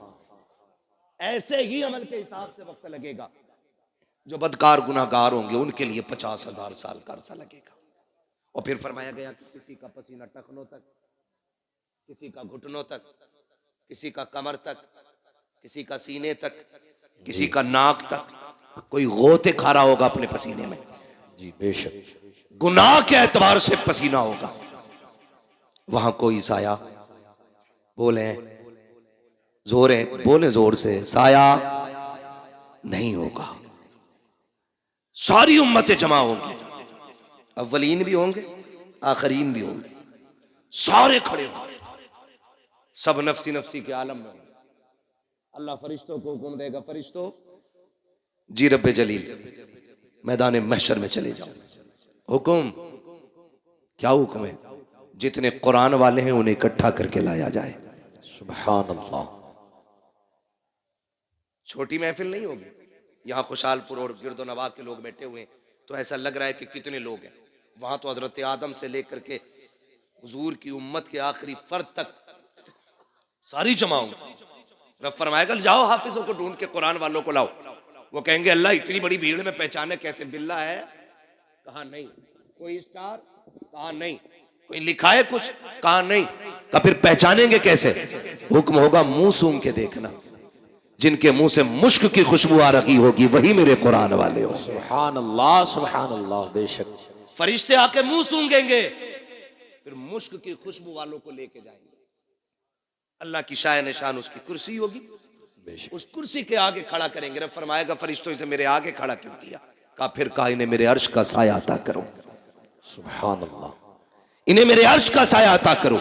ऐसे ही अमल के हिसाब से वक्त लगेगा। जो बदकार गुनाहगार होंगे उनके लिए 50,000 साल का अरसा लगेगा। और फिर फरमाया गया कि किसी का पसीना टखनों तक, किसी का घुटनों तक, किसी का कमर तक, किसी का सीने तक, किसी का नाक तक, कोई गोते खा रहा होगा अपने पसीने में
जी। बेशक,
गुनाह के एतबार से पसीना होगा। वहां कोई साया, बोले जोर है, बोले जोर से, साया नहीं होगा। सारी उम्मतें जमा होंगी, अव्वलीन भी होंगे, आखरीन भी होंगे, सारे खड़े होंगे, सब नफसी नफसी के आलम में होंगे। अल्लाह फरिश्तों को हुक्म देगा, फरिश्तों जी रब्बे जलील मैदान महशर में चले जाओ। हुक्म क्या हुक्म है? जितने कुरान वाले हैं उन्हें इकट्ठा करके लाया जाए।
सुभान अल्लाह।
छोटी महफिल नहीं होगी। यहाँ खुशालपुर और गिरदो नवा के लोग बैठे हुए हैं तो ऐसा लग रहा है कि कितने लोग हैं। वहां तो हजरत आदम से लेकर के हुजूर की उम्मत के आखिरी फर्द तक सारी जमा होंगी। रब फरमाएगा जाओ हाफिजों को ढूंढ के कुरान वालों को लाओ। वो कहेंगे अल्लाह इतनी बड़ी भीड़ में पहचाने कैसे? बिल्ला है? कहा नहीं। कोई स्टार? कहा नहीं। कोई लिखा है कुछ? कहा नहीं। तो फिर पहचानेंगे कैसे? हुक्म होगा मुंह सूंघ के देखना। जिनके मुंह से मुश्क की खुशबू आ रही होगी वही मेरे कुरान वाले हो।
सुभान अल्लाह, सुभान अल्लाह। बेशक,
फरिश्ते आके मुंह सूंघेंगे, फिर मुश्क की खुशबू वालों को लेके जाएंगे। अल्लाह की शाय निशान उसकी कुर्सी होगी, उस कुर्सी के आगे खड़ा करेंगे। रब फरमाएगा फरिश्तों से मेरे आगे खड़ा क्यों किया? कहा फिर कहा इन्हें मेरे अर्श का साया अता करो।
सुभान अल्लाह।
इन्हें मेरे अर्श का साया अता करो।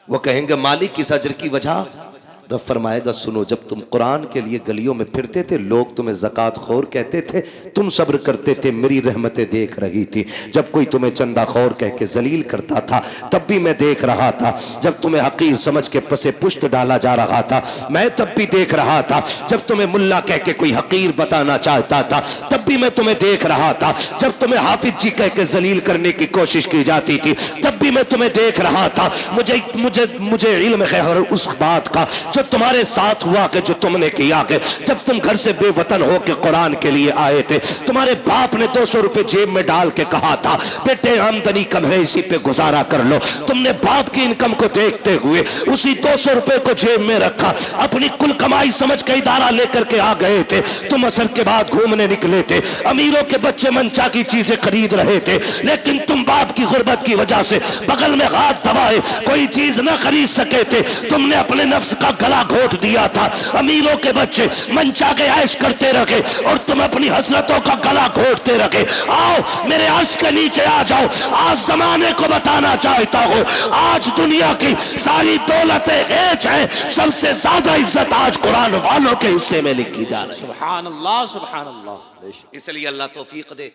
वो कहेंगे मालिक इस अजर की वजह? रब फरमाएगा सुनो, जब तुम कुरान के लिए गलियों में फिरते थे लोग तुम्हें ज़कात खोर कहते थे, तुम सब्र करते थे, मेरी रहमतें देख रही थी। जब कोई तुम्हें चंदा खोर कह के जलील करता था तब भी मैं देख रहा था। जब तुम्हें हकीर समझ के पसे पुश्त डाला जा रहा था मैं तब भी देख रहा था। जब तुम्हें मुल्ला कह के कोई हकीर बताना चाहता था तब भी मैं तुम्हें देख रहा था। जब तुम्हें हाफिज जी कह के जलील करने की कोशिश की जाती थी तब भी मैं तुम्हें देख रहा था। मुझे मुझे मुझे इल्म है उस बात का जो तुम्हारे साथ हुआ कि जो तुमने किया कि जब तुम घर से बेवतन हो के कुरान के लिए आए थे, तुम्हारे बाप ने 200 रुपए जेब में डाल के कहा था बेटे आमदनी कम है इसी पे गुजारा कर लो। तुमने बाप की इनकम को देखते हुए उसी 200 रुपए को जेब में रखा, अपनी कुल कमाई समझ के इदारा लेकर के आ गए थे। तुम असर के बाद घूमने निकले थे, अमीरों के बच्चे मनचा की चीजें खरीद रहे थे, लेकिन तुम बाप की गुर्बत की वजह से बगल में हाथ दबाए कोई चीज न खरीद सके थे। तुमने अपने नफ्स का गला घोट दिया था। अमीरों के बच्चे मनचा के ऐश करते रखे और तुम अपनी हसरतों का गला घोटते रखे। आओ मेरे अर्श के नीचे आ जाओ। आज जमाने को बताना चाहता हूँ आज दुनिया की सारी दौलतें हेज है, सबसे ज्यादा इज्जत आज कुरान वालों के हिस्से में लिखी जा रही है।
सुभान अल्लाह, सुभान अल्लाह।
इसलिए अल्लाह तौफीक दे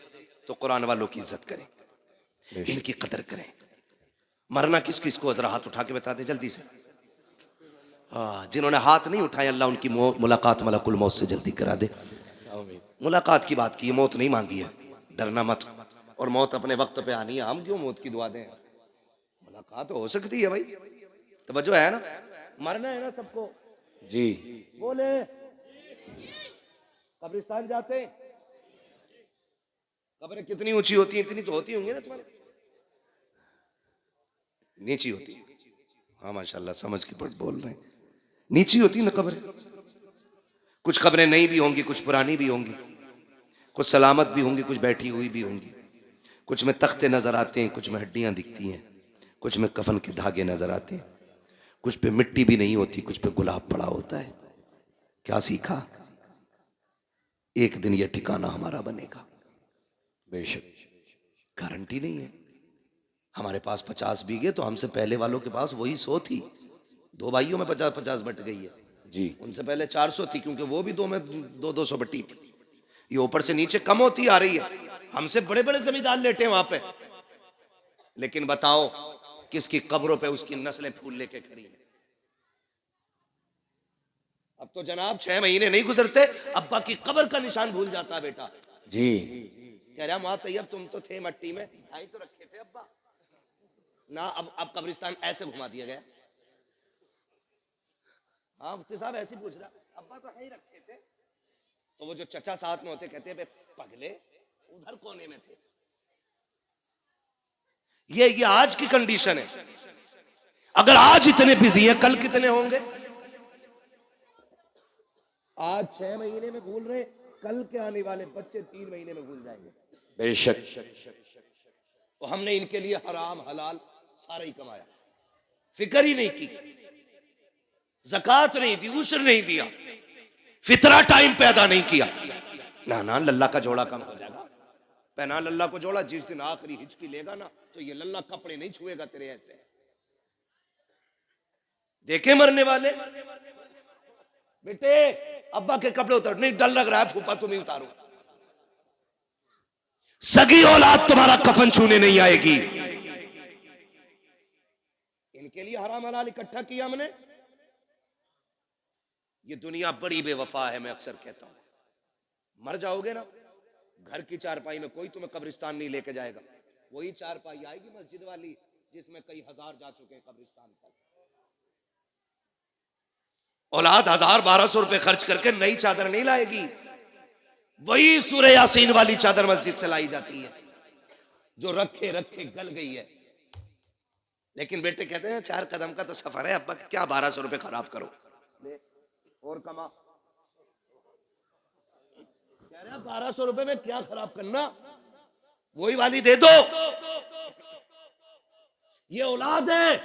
तो कुरान वालों की इज्जत करें, इनकी कदर करें। मरना किस किस को? जरा हाथ उठा के बता दे जल्दी से। हाँ, जिन्होंने हाथ नहीं उठाए अल्लाह उनकी मुलाकात मलकुल मौत से जल्दी करा दे। मुलाकात की बात की, मौत नहीं मांगी है, डरना मत। और मौत अपने वक्त पे आनी है, हम क्यों मौत की दुआ दें? मुलाकात हो सकती है भाई, तवज्जो है ना? मरना है ना सबको
जी।
बोले कब्रिस्तान जाते हैं, कब्रें कितनी ऊंची होती हैं? इतनी तो होती होंगी ना तुम्हारे? नीची होती है। हाँ माशाल्लाह समझ के बोल रहे हैं, नीची होती ना कब्रें। कुछ कब्रें नई भी होंगी, कुछ पुरानी भी होंगी, कुछ सलामत भी होंगी, कुछ बैठी हुई भी होंगी। कुछ में तख्ते नजर आते हैं, कुछ में हड्डियां दिखती हैं, कुछ में कफन के धागे नजर आते हैं, कुछ पे मिट्टी भी नहीं होती, कुछ पे गुलाब पड़ा होता है। क्या सीखा? एक दिन ये ठिकाना हमारा बनेगा।
बेशक
गारंटी नहीं है। हमारे पास 50 बीघे, तो हमसे पहले वालों के पास वही 100 थी। दो भाइयों में 50-50 बट गई है
जी।
उनसे पहले 400 थी, क्योंकि वो भी दो में 200 बटी थी। ये ऊपर से नीचे कम होती आ रही है। हमसे बड़े बड़े जमींदार लेटे वहां पे, लेकिन बताओ किसकी कब्रों पे उसकी नस्लें फूल लेके खड़ी हैं। अब तो जनाब 6 महीने नहीं गुजरते, अब्बा की कब्र का निशान भूल जाता है बेटा
जी।
कह रहा माँ तैयब तुम तो थे मट्टी में, आई तो रखे थे अब्बा ना। अब कब्रिस्तान ऐसे घुमा दिया गया। हाँ मुफ्ती साहब ऐसे पूछ रहा, अब्बा तो है ही रखे थे। तो वो जो चचा साथ में होते कहते हैं पगले उधर कोने में थे। ये आज की कंडीशन है। अगर आज इतने बिजी हैं, कल कितने होंगे? आज 6 महीने में भूल रहे, कल के आने वाले बच्चे 3 महीने में भूल जाएंगे।
बेशक।
तो हमने इनके लिए हराम हलाल सारा ही कमाया, फिक्र ही नहीं की, ज़कात नहीं दी, उशर नहीं दिया, फितरा टाइम पैदा नहीं किया। ना लल्ला का जोड़ा कम हो जाएगा। पहना लल्ला को जोड़ा, जिस दिन आखिरी हिचकी लेगा ना, तो ये लल्ला कपड़े नहीं छुएगा तेरे ऐसे। देखे मरने वाले बेटे अब्बा के कपड़े उतार, नहीं डर लग रहा है फूफा तुम ही उतारो। सगी औलाद तुम्हारा कफन छूने नहीं आएगी। इनके लिए हराम हलाल इकट्ठा किया हमने। ये दुनिया बड़ी बेवफा है। मैं अक्सर कहता हूं, मर जाओगे ना, घर की चारपाई में कोई तुम्हें कब्रिस्तान नहीं लेके जाएगा। वही चारपाई आएगी मस्जिद वाली जिसमें कई हजार जा चुके हैं कब्रिस्तान तक। औलाद 1000-1200 रुपए खर्च करके नई चादर नहीं लाएगी। वही सूरह यासीन वाली चादर मस्जिद से लाई जाती है जो रखे रखे गल गई है। लेकिन बेटे कहते हैं 4 कदम का तो सफर है अब्बा, क्या 1200 रुपए खराब करो, ले और कमा। कह रहे 1200 रुपए में क्या खराब करना, वही वाली दे दो। ये औलाद है,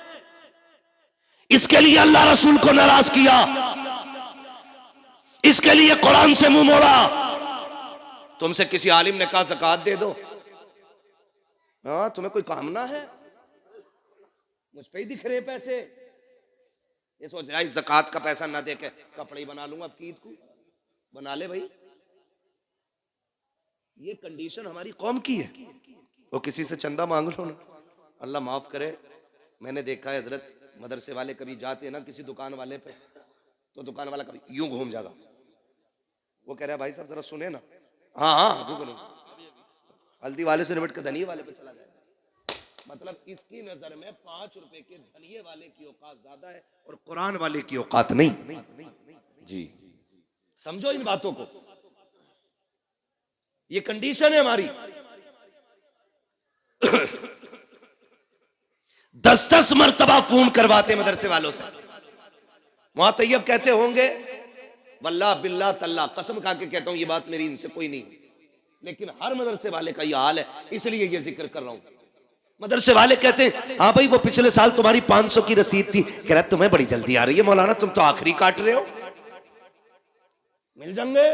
इसके लिए अल्लाह रसूल को नाराज किया, इसके लिए कुरान से मुंह मोड़ा। तुमसे किसी आलिम ने कहा ज़कात दे दो, हाँ तुम्हें कोई काम ना है, मुझ पे ही दिख रहे पैसे। ये सोच रहा है ज़कात का पैसा ना दे के कपड़े ही बना लूंगा, अब की ईद को बना ले भाई। ये कंडीशन हमारी कौम की है। वो किसी से चंदा मांग लो ना, अल्लाह माफ करे। मैंने देखा है हजरत, मदरसे वाले कभी जाते हैं ना किसी दुकान वाले पे, तो दुकान वाला कभी यूं घूम जाएगा। वो कह रहा है भाई साहब जरा सुने ना, हाँ रुको हल्दी वाले से निपट के धनिये वाले पे चला जाएगा। मतलब इसकी नजर में 5 रुपए के धनिये वाले की औकात ज्यादा है और कुरान वाले की औकात नहीं।
जी
समझो इन बातों को। ये कंडीशन है हमारी। 10-10 मरतबा फोन करवाते मदरसे वालों से। वहां तैयब कहते होंगे, वल्लाह बिल्लाह तल्ला, कसम खा के कहता हूं ये बात मेरी इनसे कोई नहीं, लेकिन हर मदरसे वाले का ये हाल है, इसलिए ये जिक्र कर रहा हूं। मदरसे वाले कहते हैं हाँ भाई वो पिछले साल तुम्हारी 500 की रसीद थी। कह रहा तुम्हें बड़ी जल्दी आ रही है मौलाना, तुम तो आखिरी काट रहे हो, मिल जाएंगे।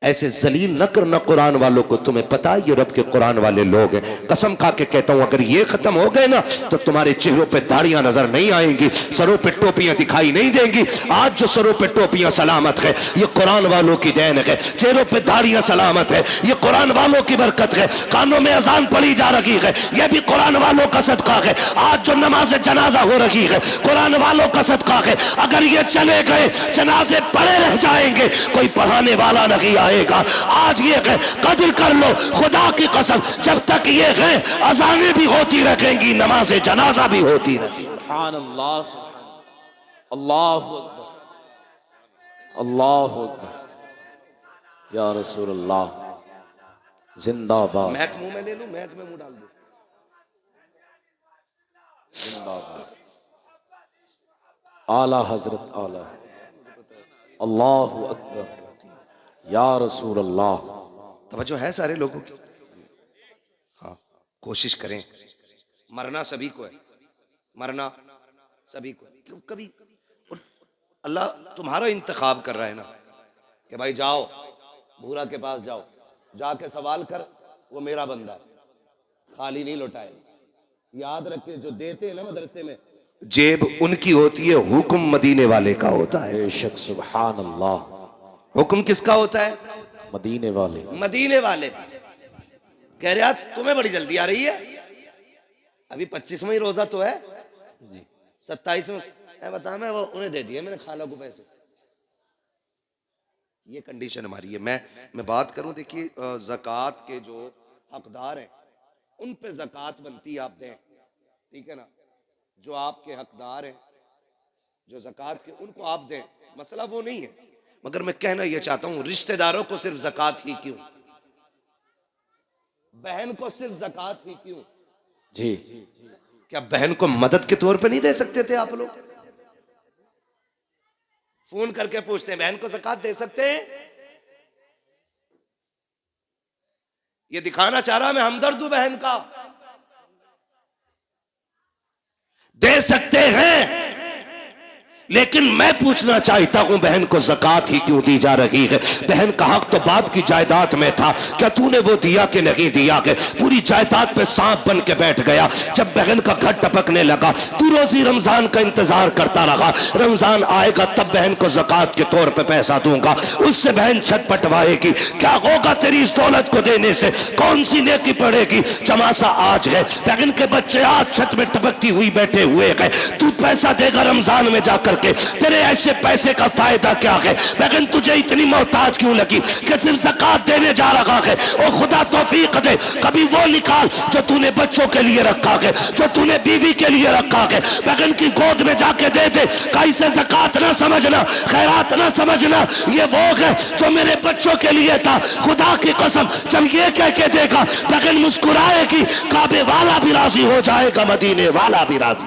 ऐसे जलील न करना कुरान वालों को। तुम्हें पता है ये रब के कुरान वाले लोग हैं। कसम खा के कहता हूं अगर ये खत्म हो गए ना तो तुम्हारे चेहरों पे दाढ़ियां नजर नहीं आएंगी, सरों पे टोपियां दिखाई नहीं देंगी। आज जो सरों पे टोपियां सलामत है ये कुरान वालों की देन है, चेहरों पे दाढ़ियां सलामत है ये कुरान वालों की बरकत है। कानों में अजान पड़ी जा रही है ये भी कुरान वालों का सदका है। आज जो नमाज जनाजा हो रही है कुरान वालों का सदका है। अगर ये चले गए जनाजे पड़े रह जाएंगे, कोई पढ़ाने वाला नहीं आएगा। आज ये कदर कर लो खुदा की कसम, जब तक ये है अजानें भी होती रहेंगी, नमाज जनाजा भी होती रहेगी।
सुभान अल्लाह, अल्लाहु अकबर, अल्लाहु अकबर, या रसूल अल्लाह जिंदाबाद।
महक मुंह में ले लूं, महक में मुंह डाल दो।
जिंदाबाद आला हजरत आला, अल्लाहु अकबर, या रसूल अल्लाह।
तवज्जो है सारे लोगों की। हाँ कोशिश करें, मरना सभी को है, मरना सभी को। क्यों कभी अल्लाह तुम्हारा इंतखाब कर रहा है ना कि भाई जाओ भूरा के पास जाओ, जाके सवाल कर, वो मेरा बंदा है, खाली नहीं लौटाएगा। याद रखे जो देते हैं ना मदरसे में, जेब उनकी होती है, हुक्म मदीने वाले का होता है।
बेशक सुभान अल्लाह।
हुक्म किसका होता है?
मदीने वाले।
मदीने वाले। कह रहे यार तुम्हें बड़ी जल्दी आ रही है, अभी 25वां ही रोजा तो है
जी,
27वां बता, मैं वो उन्हें दे दिए मैंने खाला को पैसे। ये कंडीशन हमारी है। मैं बात करूं, देखिए ज़कात के जो हकदार हैं उन पे ज़कात बनती आप दें, ठीक है ना। जो आपके हकदार हैं जो ज़कात के, उनको आप दें, मसला वो नहीं है। मगर मैं कहना ये चाहता हूं रिश्तेदारों को सिर्फ ज़कात ही क्यों, बहन को सिर्फ ज़कात ही क्यों?
जी,
क्या बहन को मदद के तौर पे नहीं दे सकते थे आप लोग? फोन करके पूछते हैं बहन को ज़कात दे सकते हैं? ये दिखाना चाह रहा मैं हमदर्द हूं बहन का। दे सकते हैं, लेकिन मैं पूछना चाहता हूं बहन को ज़कात ही क्यों दी जा रही है? बहन का हक तो बाप की जायदाद में था, क्या तूने वो दिया कि नहीं दिया? के पूरी जायदाद पे सांप बन के बैठ गया। जब बहन का घर टपकने लगा, तू रोजी रमजान का इंतजार करता रहा, रमजान आएगा तब बहन को ज़कात के तौर पे पैसा दूंगा। उससे बहन छत पटवाएगी, क्या होगा तेरी इस दौलत को देने से? कौन सी नेकी पड़ेगी? चमासा आज है, बहन के बच्चे आज छत में टपकती हुई बैठे हुए हैं, तू पैसा देगा रमजान में जाकर के, तेरे ऐसे पैसे का फायदा क्या है? लेकिन तुझे इतनी मोहताज क्यों लगी कि सिर्फ ज़कात देने जा रहा है? ओ खुदा तौफीक दे, कभी वो निकाल जो तूने बच्चों के लिए रखा है, जो तूने बीवी के लिए रखा है, लेकिन की गोद में जाके दे दे। कैसे ज़कात ना समझना, खैरात ना समझना, ये वो है जो मेरे बच्चों के लिए था। खुदा की कसम जब ये कह के देगा, लेकिन मुस्कुराएगी, काबे वाला भी राजी हो जाएगा, मदीने वाला भी राजी।